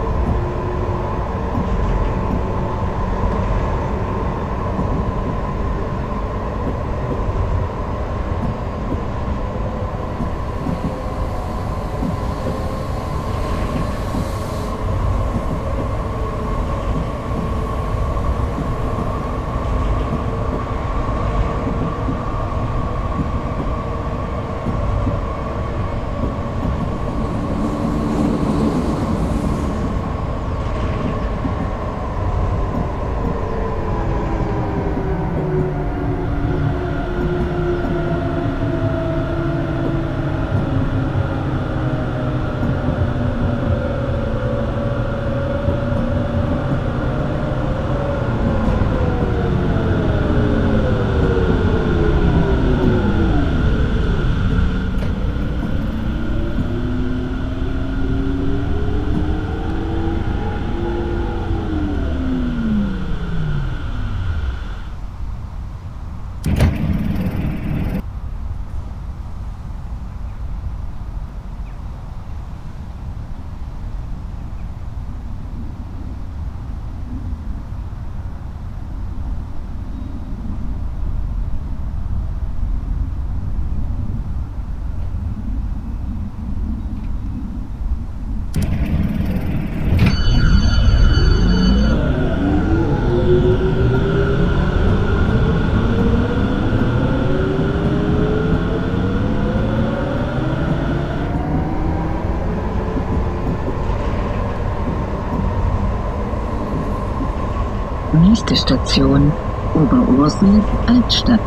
Nächste Station, Oberursel, Altstadt.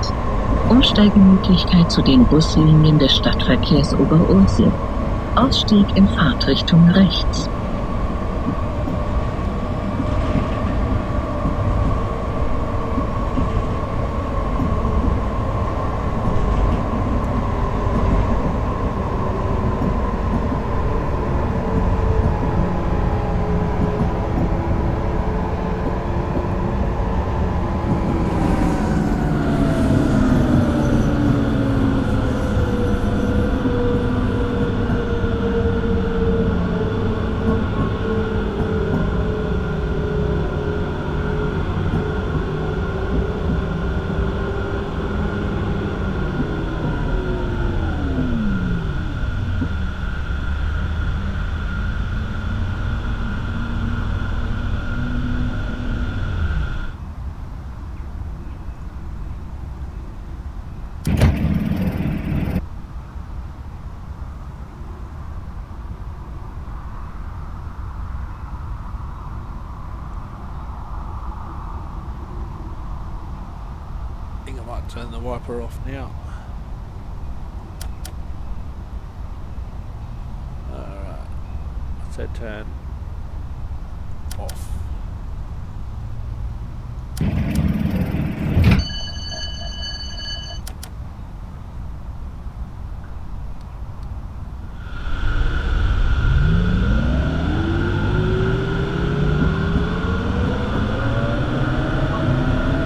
Umsteigemöglichkeit zu den Buslinien des Stadtverkehrs Oberursel. Ausstieg in Fahrtrichtung rechts. might turn the wiper off now. Alright. So turn off.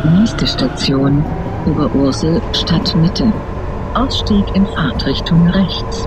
Nächste Station, Oberursel Stadtmitte. Ausstieg in Fahrtrichtung rechts.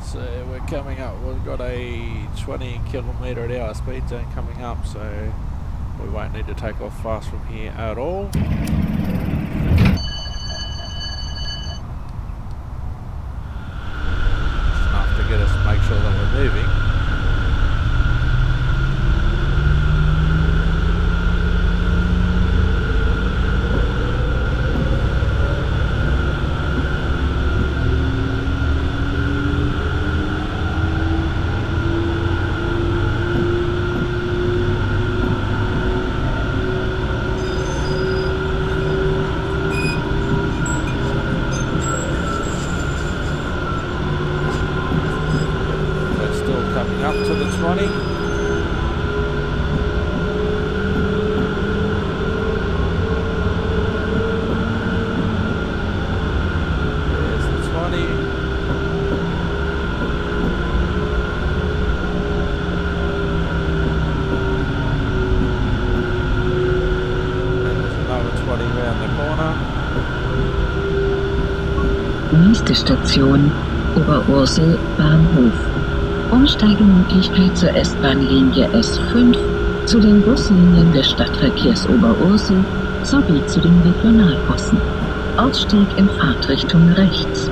So we're coming up, we've got a 20 kilometre an hour speed zone coming up, so we won't need to take off fast from here at all. Just enough to get us to make sure that we're moving. Up to the 20. There's the 20. And there's another 20 around the corner. Nächste Station, Oberursel Bahnhof. Umsteigemöglichkeit zur S-Bahn-Linie S5, zu den Buslinien des Stadtverkehrs Oberursel sowie zu den Regionalbussen. Ausstieg in Fahrtrichtung rechts.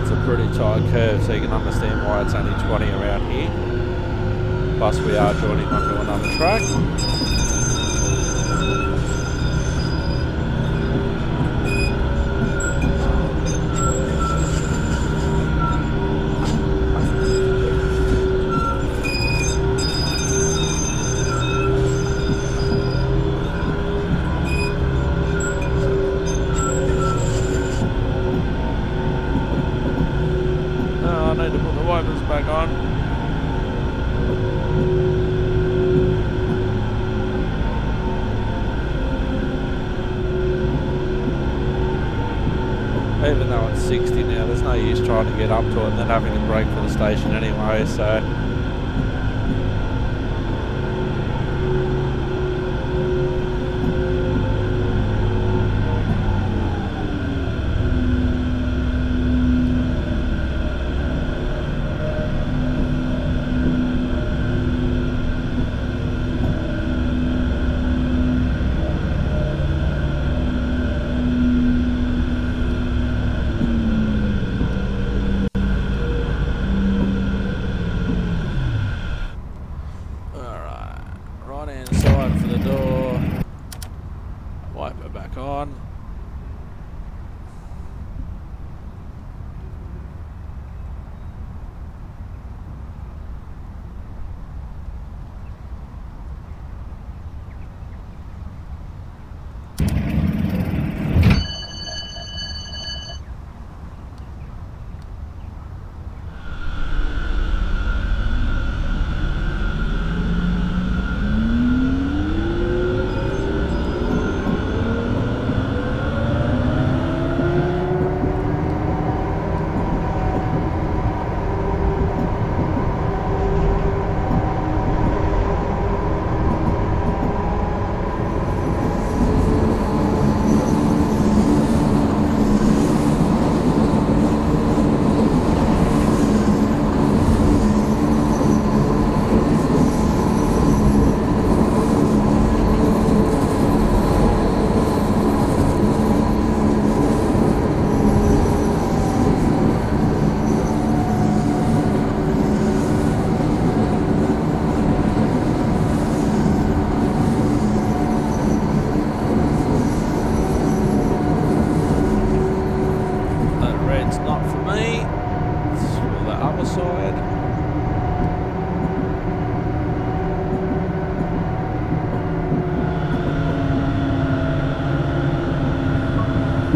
It's a pretty tight curve, so you can understand why it's only 20 around here. Plus we are joining onto another track. Back on. Even though it's 60 now, there's no use trying to get up to it and then having to brake for the station anyway, so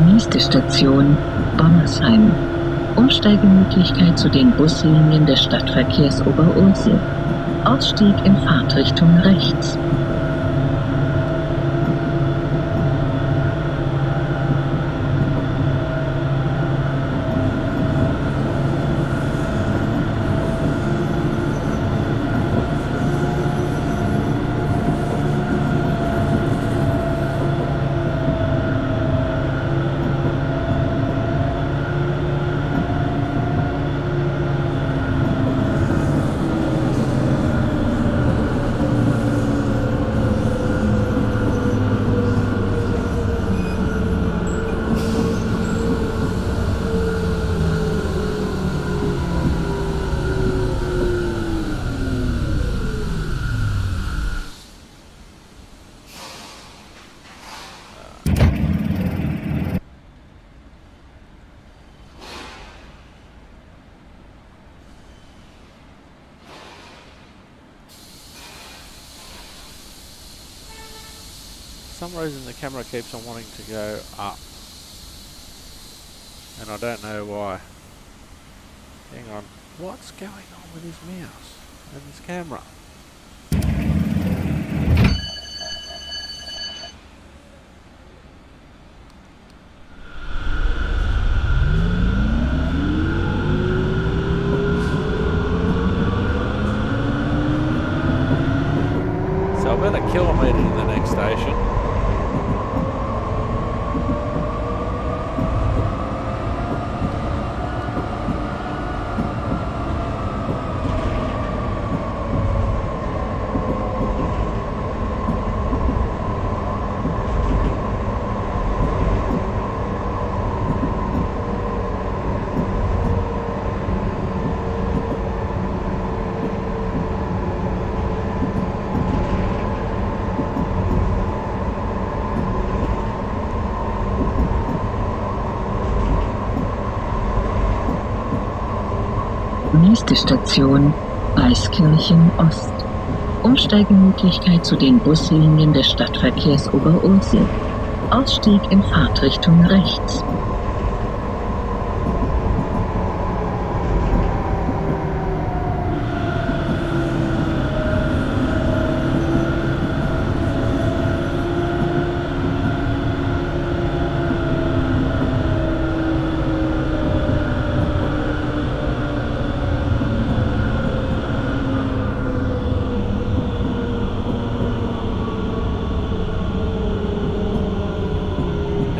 Nächste Station Bommersheim. Umsteigemöglichkeit zu den Buslinien des Stadtverkehrs Oberursel. Ausstieg in Fahrtrichtung rechts. For some reason the camera keeps on wanting to go up, and I don't know why. Hang on, what's going on with his mouse and his camera? So I'm about a kilometre to the next station. Nächste Station Weißkirchen Ost. Umsteigemöglichkeit zu den Buslinien des Stadtverkehrs Oberursel. Ausstieg in Fahrtrichtung rechts.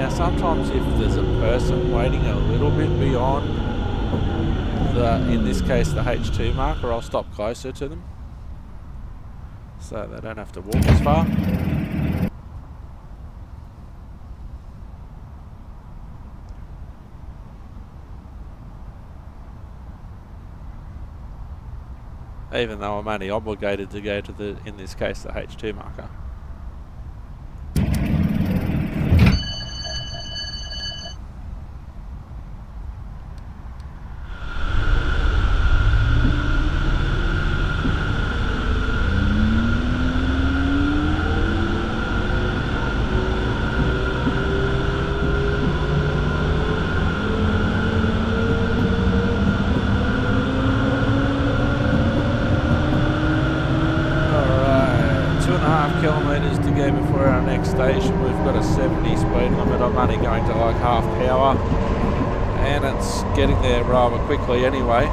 Sometimes if there's a person waiting a little bit beyond in this case the H2 marker, I'll stop closer to them so they don't have to walk as far. Even though I'm only obligated to go to in this case the H2 marker. Kilometres to go before our next station. We've got a 70 speed limit. I'm only going to like half power, and it's getting there rather quickly anyway.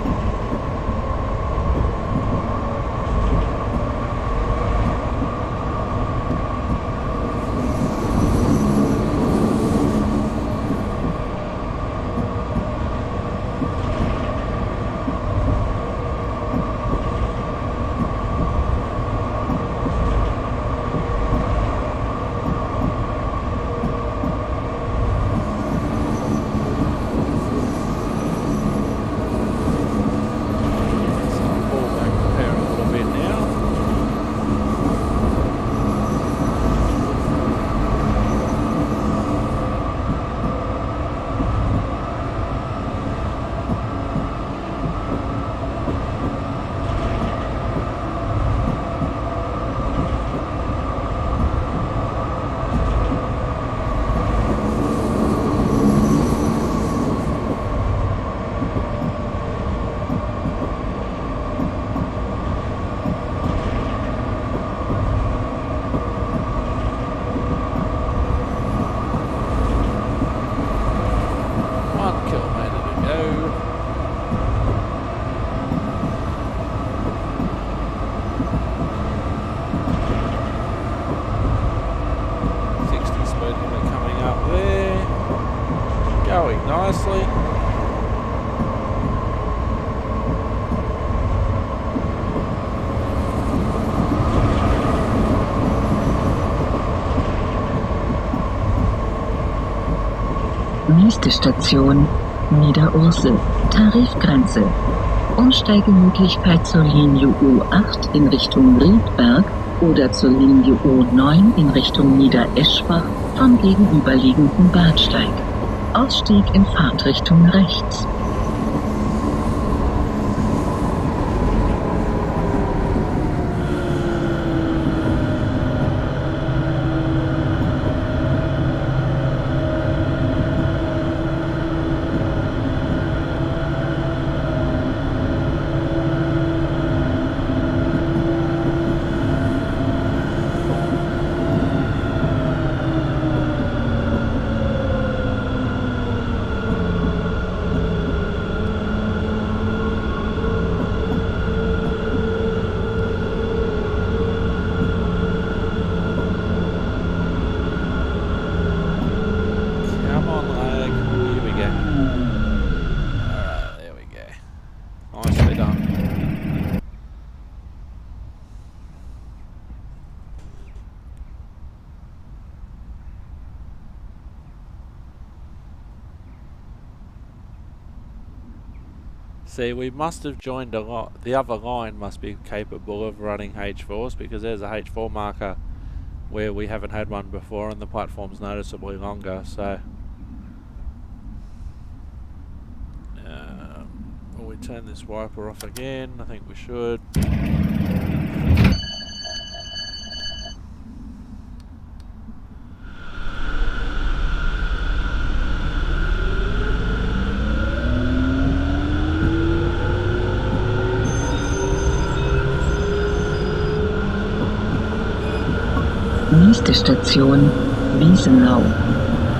Going nicely. Nächste Station, Niederursel, Tarifgrenze. Umsteigemöglichkeit zur Linie U8 in Richtung Riedberg oder zur Linie U9 in Richtung Niedereschbach vom gegenüberliegenden Bahnsteig. Ausstieg in Fahrtrichtung rechts. See, we must have joined the other line must be capable of running H4s, because there's a H4 marker where we haven't had one before and the platform's noticeably longer, so will we turn this wiper off again? I think we should. Nächste Station, Wiesenau.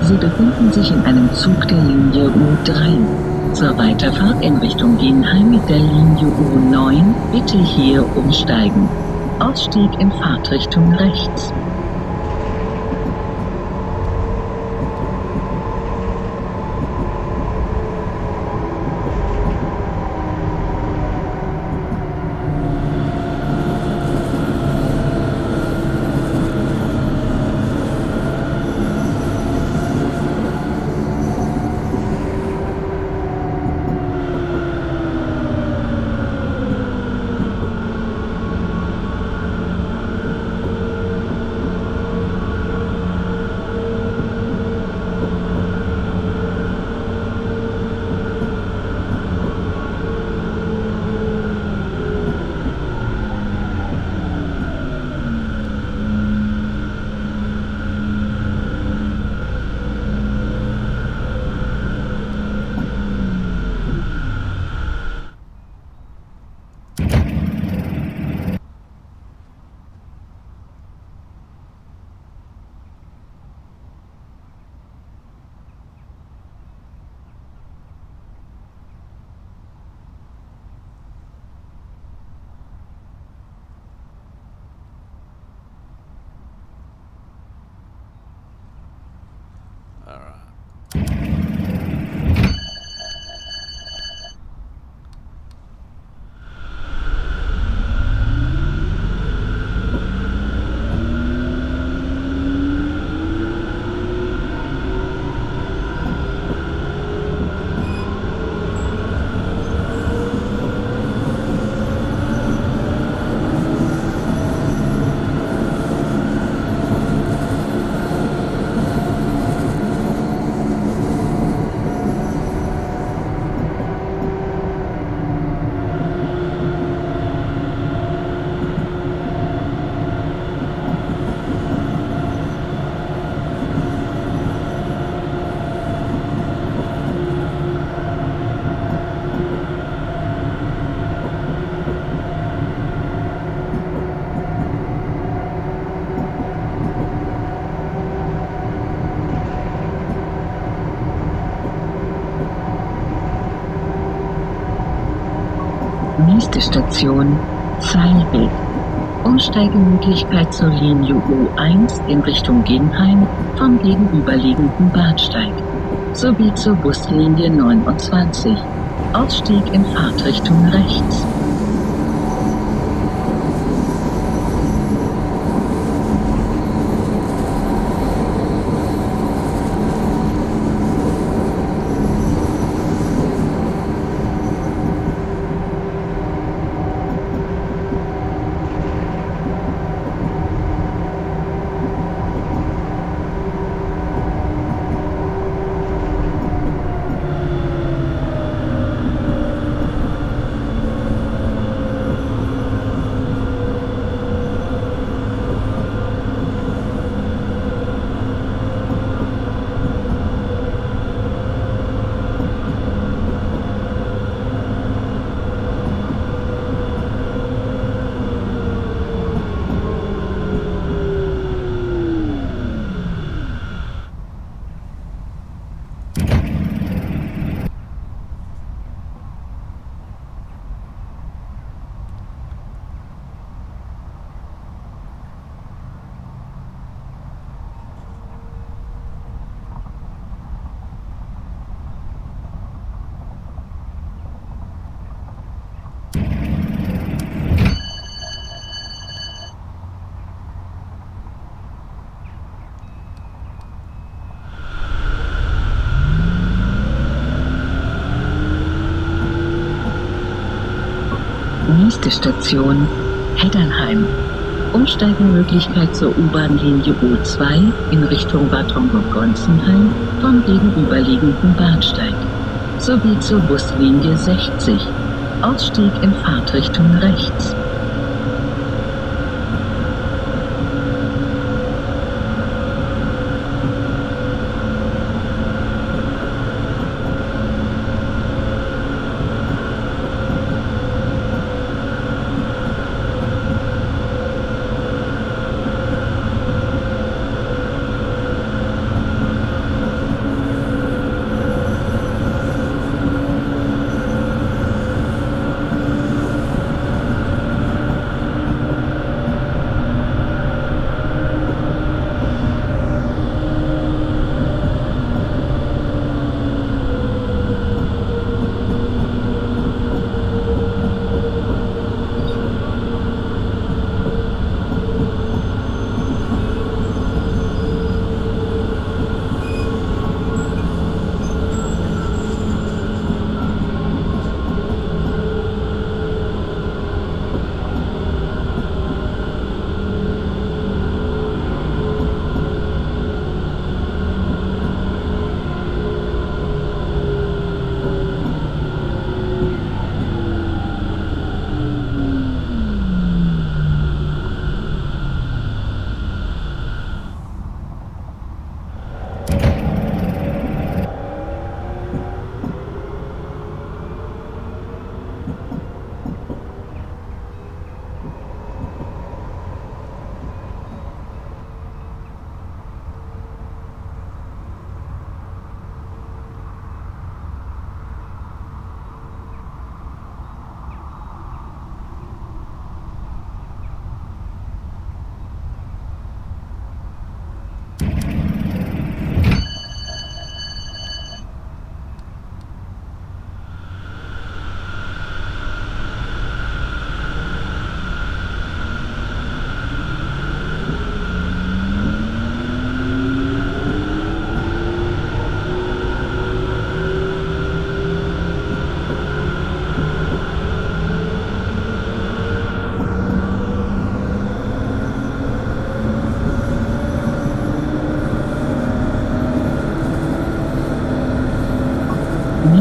Sie befinden sich in einem Zug der Linie U3. Zur Weiterfahrt in Richtung Genheim mit der Linie U9 bitte hier umsteigen. Ausstieg in Fahrtrichtung rechts. Nächste Station, Zeilweg. Umsteigemöglichkeit zur Linie U1 in Richtung Genheim vom gegenüberliegenden Bahnsteig. Zur sowie zur Buslinie 29. Ausstieg in Fahrtrichtung rechts. Nächste Station Heddernheim. Umsteigemöglichkeit zur U-Bahn-Linie U2 in Richtung Bad Homburg-Gonzenheim vom gegenüberliegenden Bahnsteig sowie zur Buslinie 60. Ausstieg in Fahrtrichtung rechts.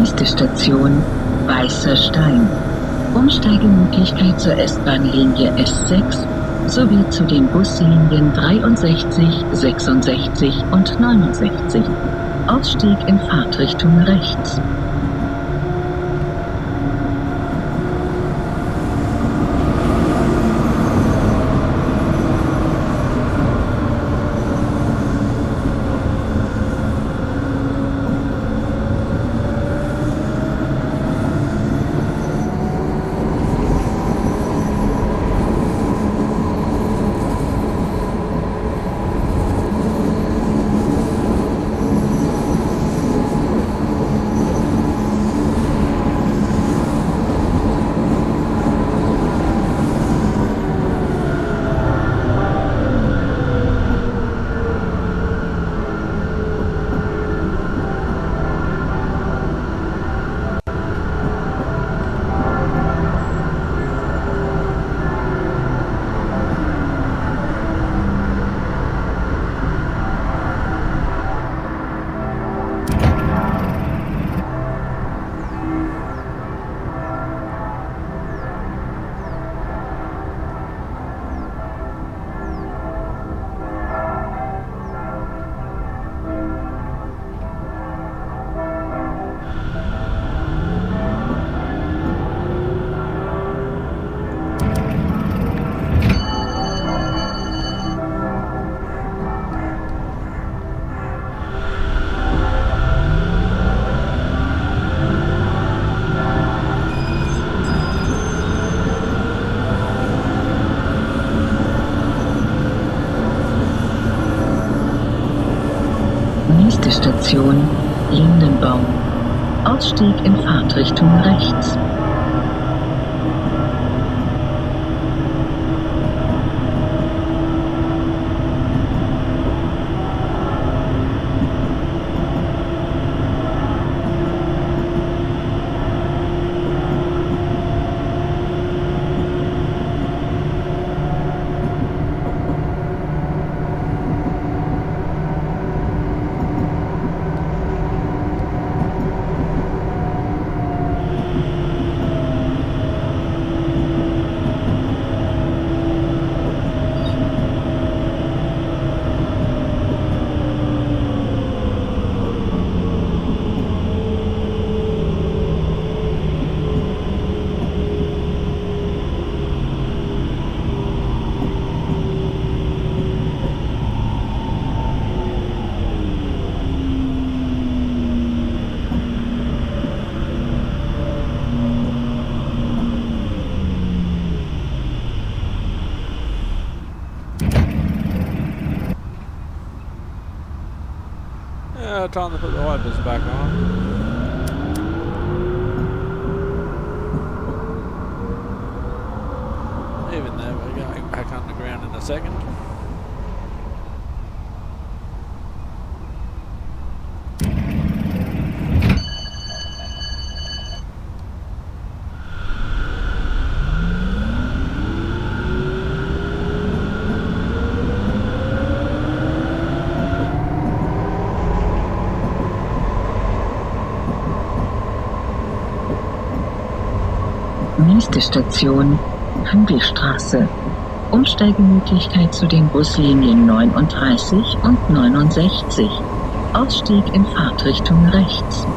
Nächste Station Weißer Stein. Umsteigemöglichkeit zur S-Bahn-Linie S6 sowie zu den Buslinien 63, 66 und 69. Ausstieg in Fahrtrichtung rechts. Station Lindenbaum. Ausstieg in Fahrtrichtung rechts. Time to put the wipers back on. Even though we're going back underground in a second. Nächste Station Hügelstraße. Umsteigemöglichkeit zu den Buslinien 39 und 69. Ausstieg in Fahrtrichtung rechts.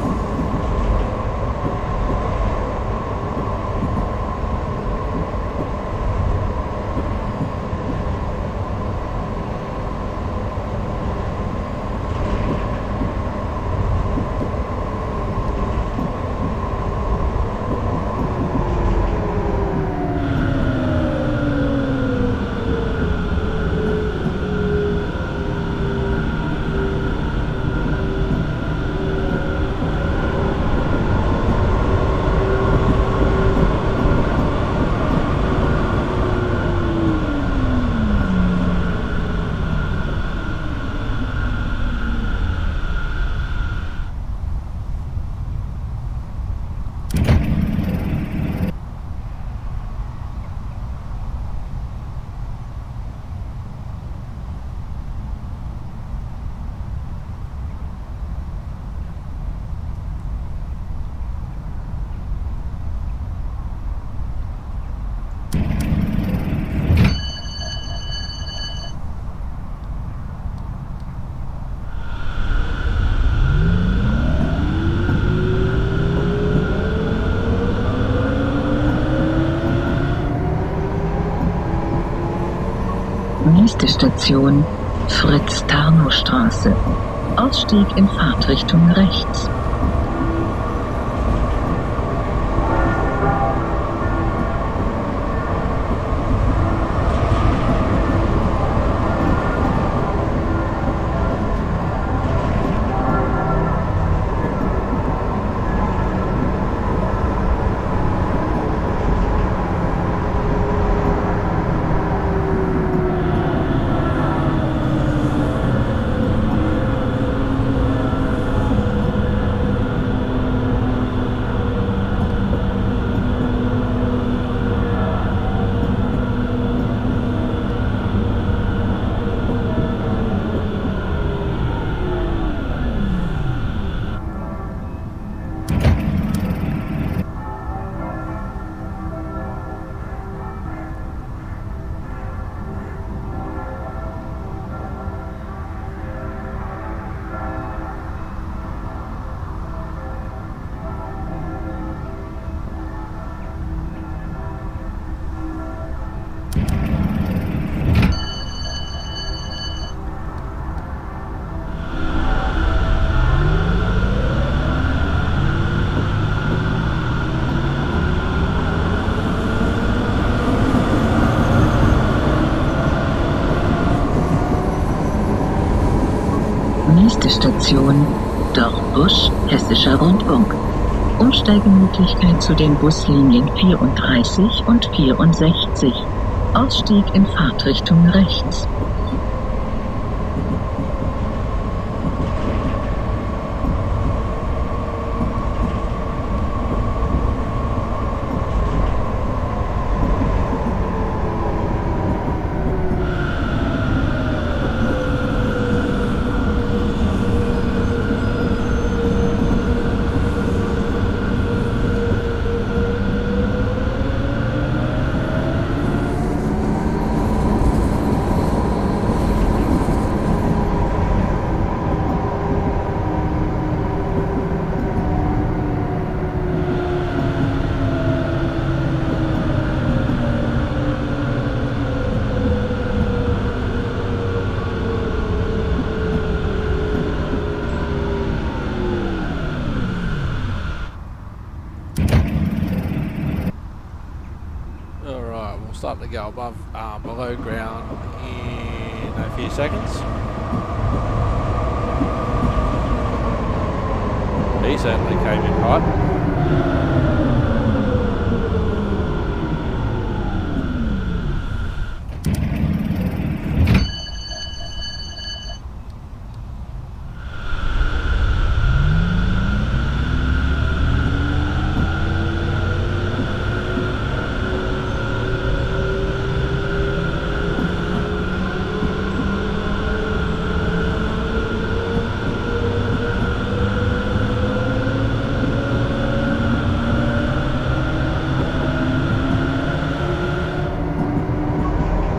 Nächste Station Fritz-Tarnow-Straße. Ausstieg in Fahrtrichtung rechts. Nächste Station Dorfbusch, Hessischer Rundfunk. Umsteigemöglichkeit zu den Buslinien 34 und 64. Ausstieg in Fahrtrichtung rechts. Start to go above below ground in a few seconds. He certainly came in hot.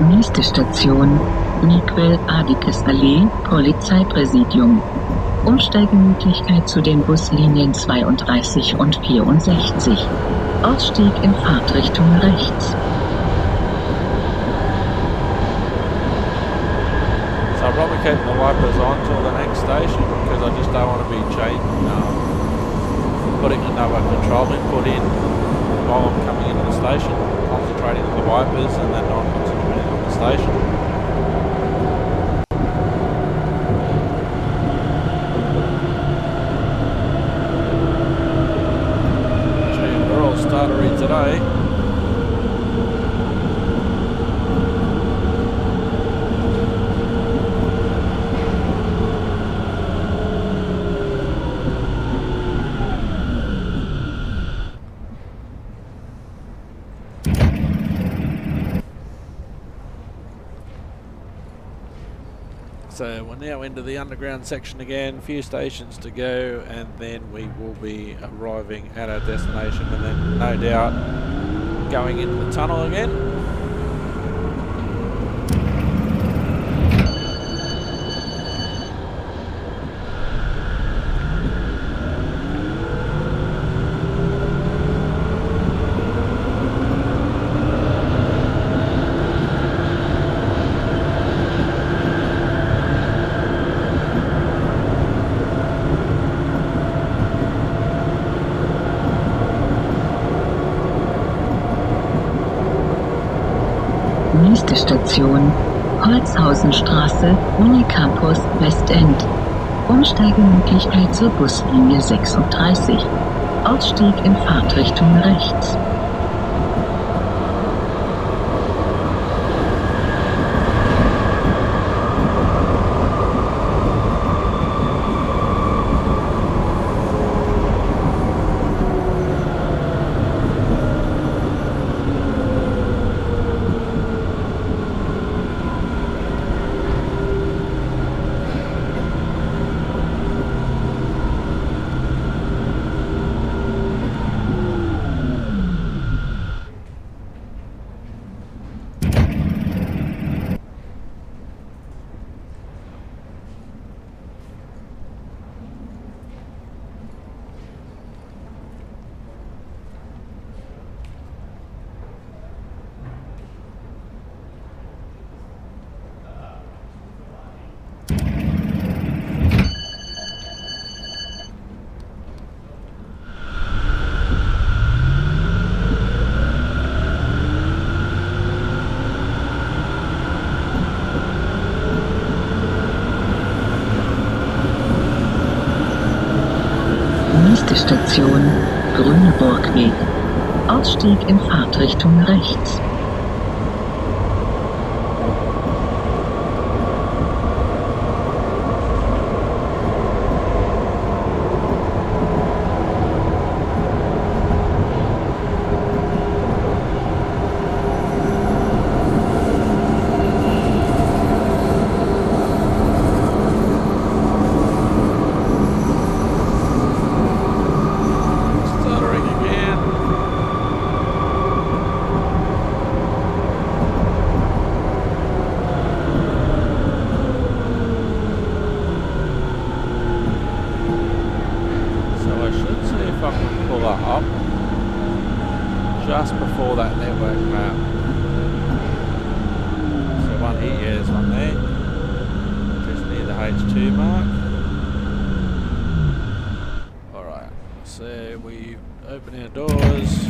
Nächste Station, Maxwell Allee, Polizeipräsidium. Umsteigemöglichkeit zu den Buslinien 32 und 64. Ausstieg in Fahrtrichtung rechts. So I'll probably keep the wipers on till the next station because I just don't want to be putting another control input in while I'm coming into the station, concentrating on the wipers and then not concentrating on the station. Gee, we're all startery today. So we're now into the underground section again, few stations to go, and then we will be arriving at our destination and then no doubt going into the tunnel again. Nächste Station, Holzhausenstraße, Unicampus Westend. Umsteigemöglichkeit zur Buslinie 36. Ausstieg in Fahrtrichtung rechts. Nächste Station, Grünburgweg. Ausstieg in Fahrtrichtung rechts. Just before that network map. So one here, yeah, there's one there. Just near the H2 mark. Alright, so we open our doors.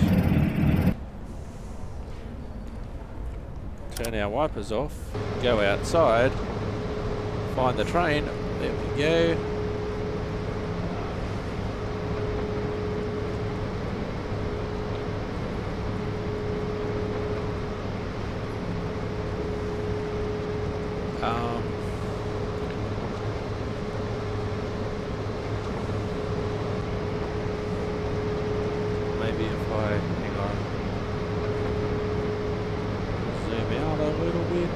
Turn our wipers off. Go outside. Find the train. There we go. Maybe if I, hang on, zoom out a little bit.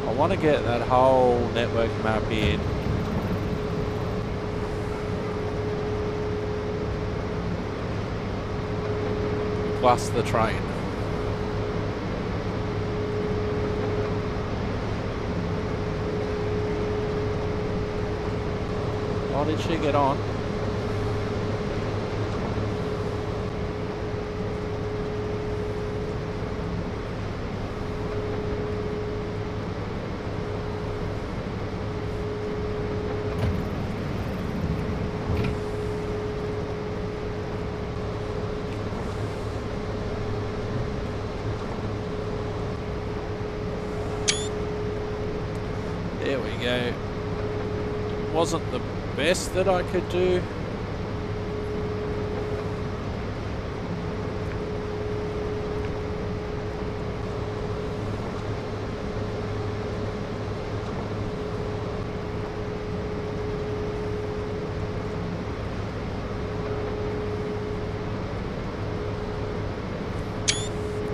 I want to get that whole network map in. Plus the train. Oh, did she get on? There we go. Wasn't the best that I could do.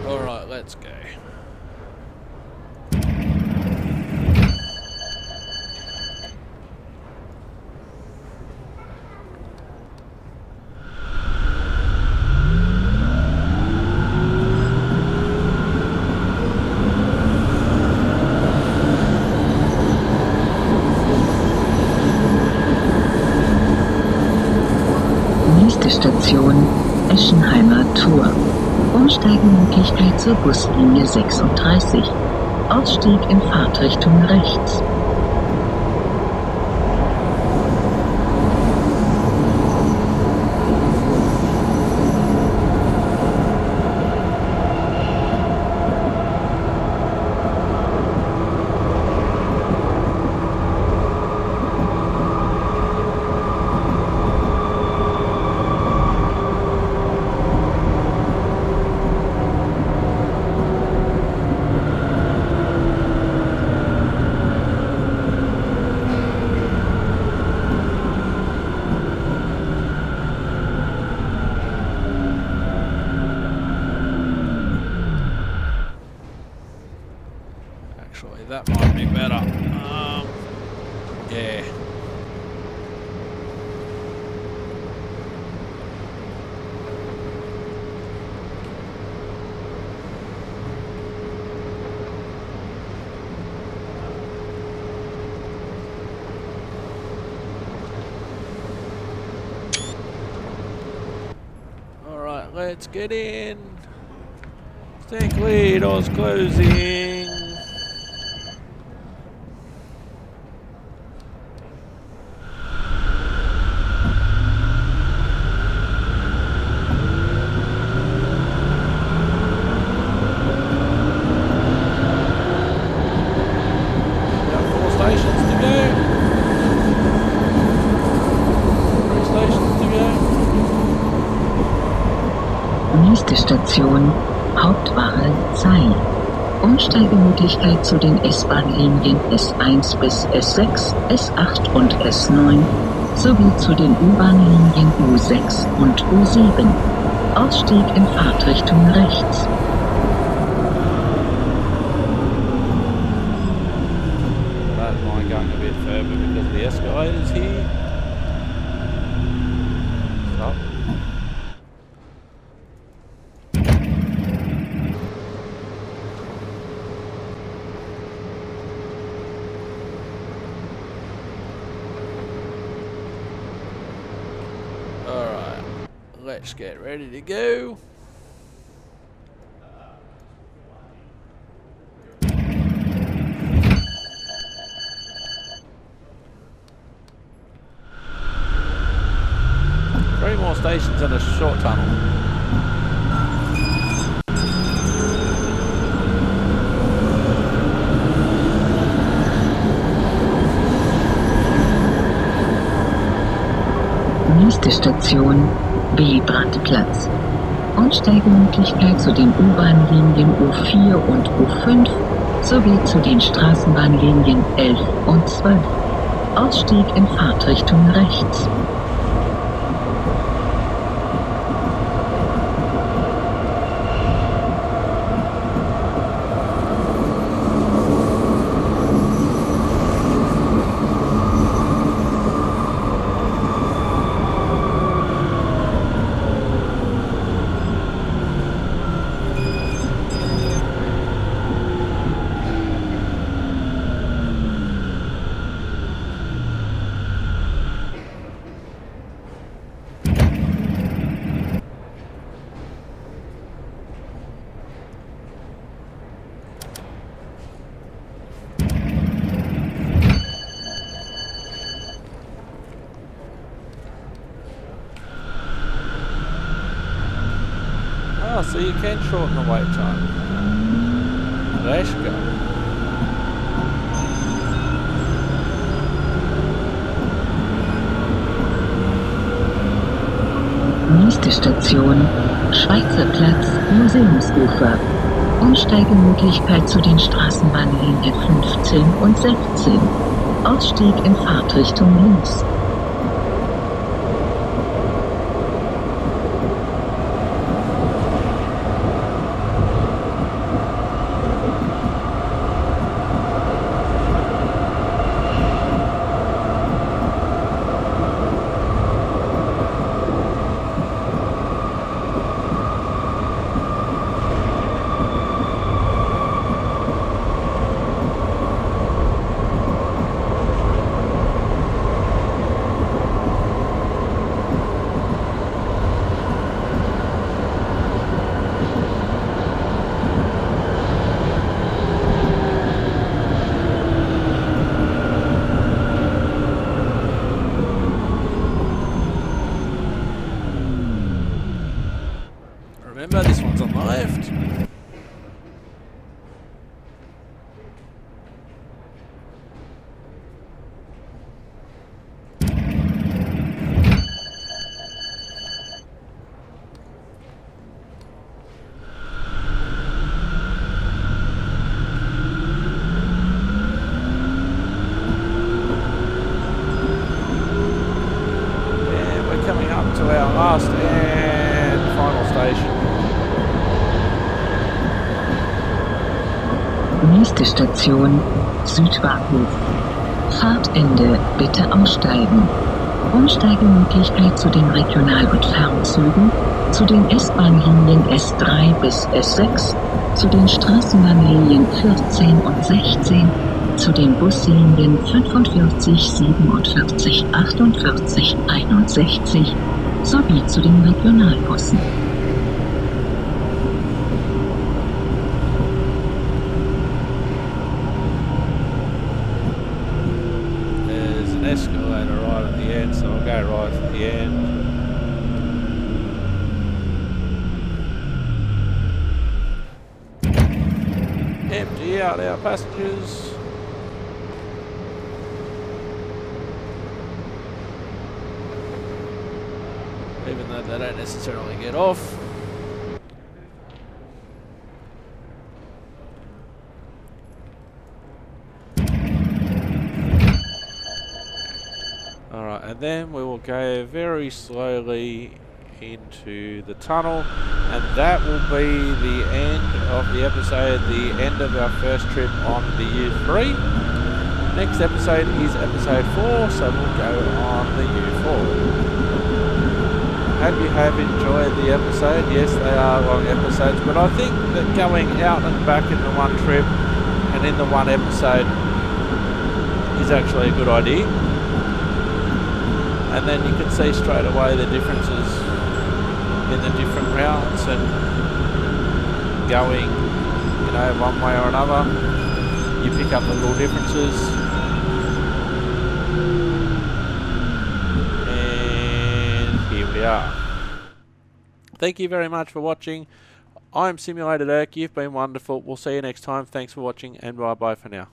All right, let's go. Station Eschenheimer Tor. Umsteigemöglichkeit zur Buslinie 36. Ausstieg in Fahrtrichtung rechts. That might be better. Yeah. All right, let's get in. Stay clear, doors closing. Nächste Station, Hauptwache Zeil. Umsteigemöglichkeit zu den S-Bahn-Linien S1 bis S6, S8 und S9 sowie zu den U-Bahn-Linien U6 und U7. Ausstieg in Fahrtrichtung rechts. I don't mind going a bit further because the escalator's here. Stop. Alright, let's get ready to go. Three more stations and a short tunnel. Nächste Station, B-Brandplatz. Umsteigemöglichkeit zu den U-Bahn-Linien U4 und U5 sowie zu den Straßenbahnlinien 11 und 12. Ausstieg in Fahrtrichtung rechts. Oh, so you can shorten the wait time. Let's go. Nächste Station, Schweizer Platz, Museumsufer. Umsteigemöglichkeit zu den Straßenbahnlinien 15 und 16. Ausstieg in Fahrtrichtung links. Remember, this one's on the left. And we're coming up to our last and final station. Nächste Station, Südbahnhof. Fahrtende, bitte aussteigen. Umsteigemöglichkeit zu den Regional- und Fernzügen, zu den S-Bahn-Linien S3 bis S6, zu den Straßenbahnlinien 14 und 16, zu den Buslinien 45, 47, 48, 61 sowie zu den Regionalbussen. Escalator right at the end, so I'll go right at the end. Empty out our passengers. Even though they don't necessarily get off. Alright, and then we will go very slowly into the tunnel, and that will be the end of the episode, the end of our first trip on the U3. Next episode is episode 4, so we'll go on the U4. Hope you have enjoyed the episode. Yes, they are long episodes, but I think that going out and back in the one trip and in the one episode is actually a good idea. And then you can see straight away the differences in the different routes and going, you know, one way or another. You pick up the little differences. And here we are. Thank you very much for watching. I'm Simulated Erk. You've been wonderful. We'll see you next time. Thanks for watching, and bye-bye for now.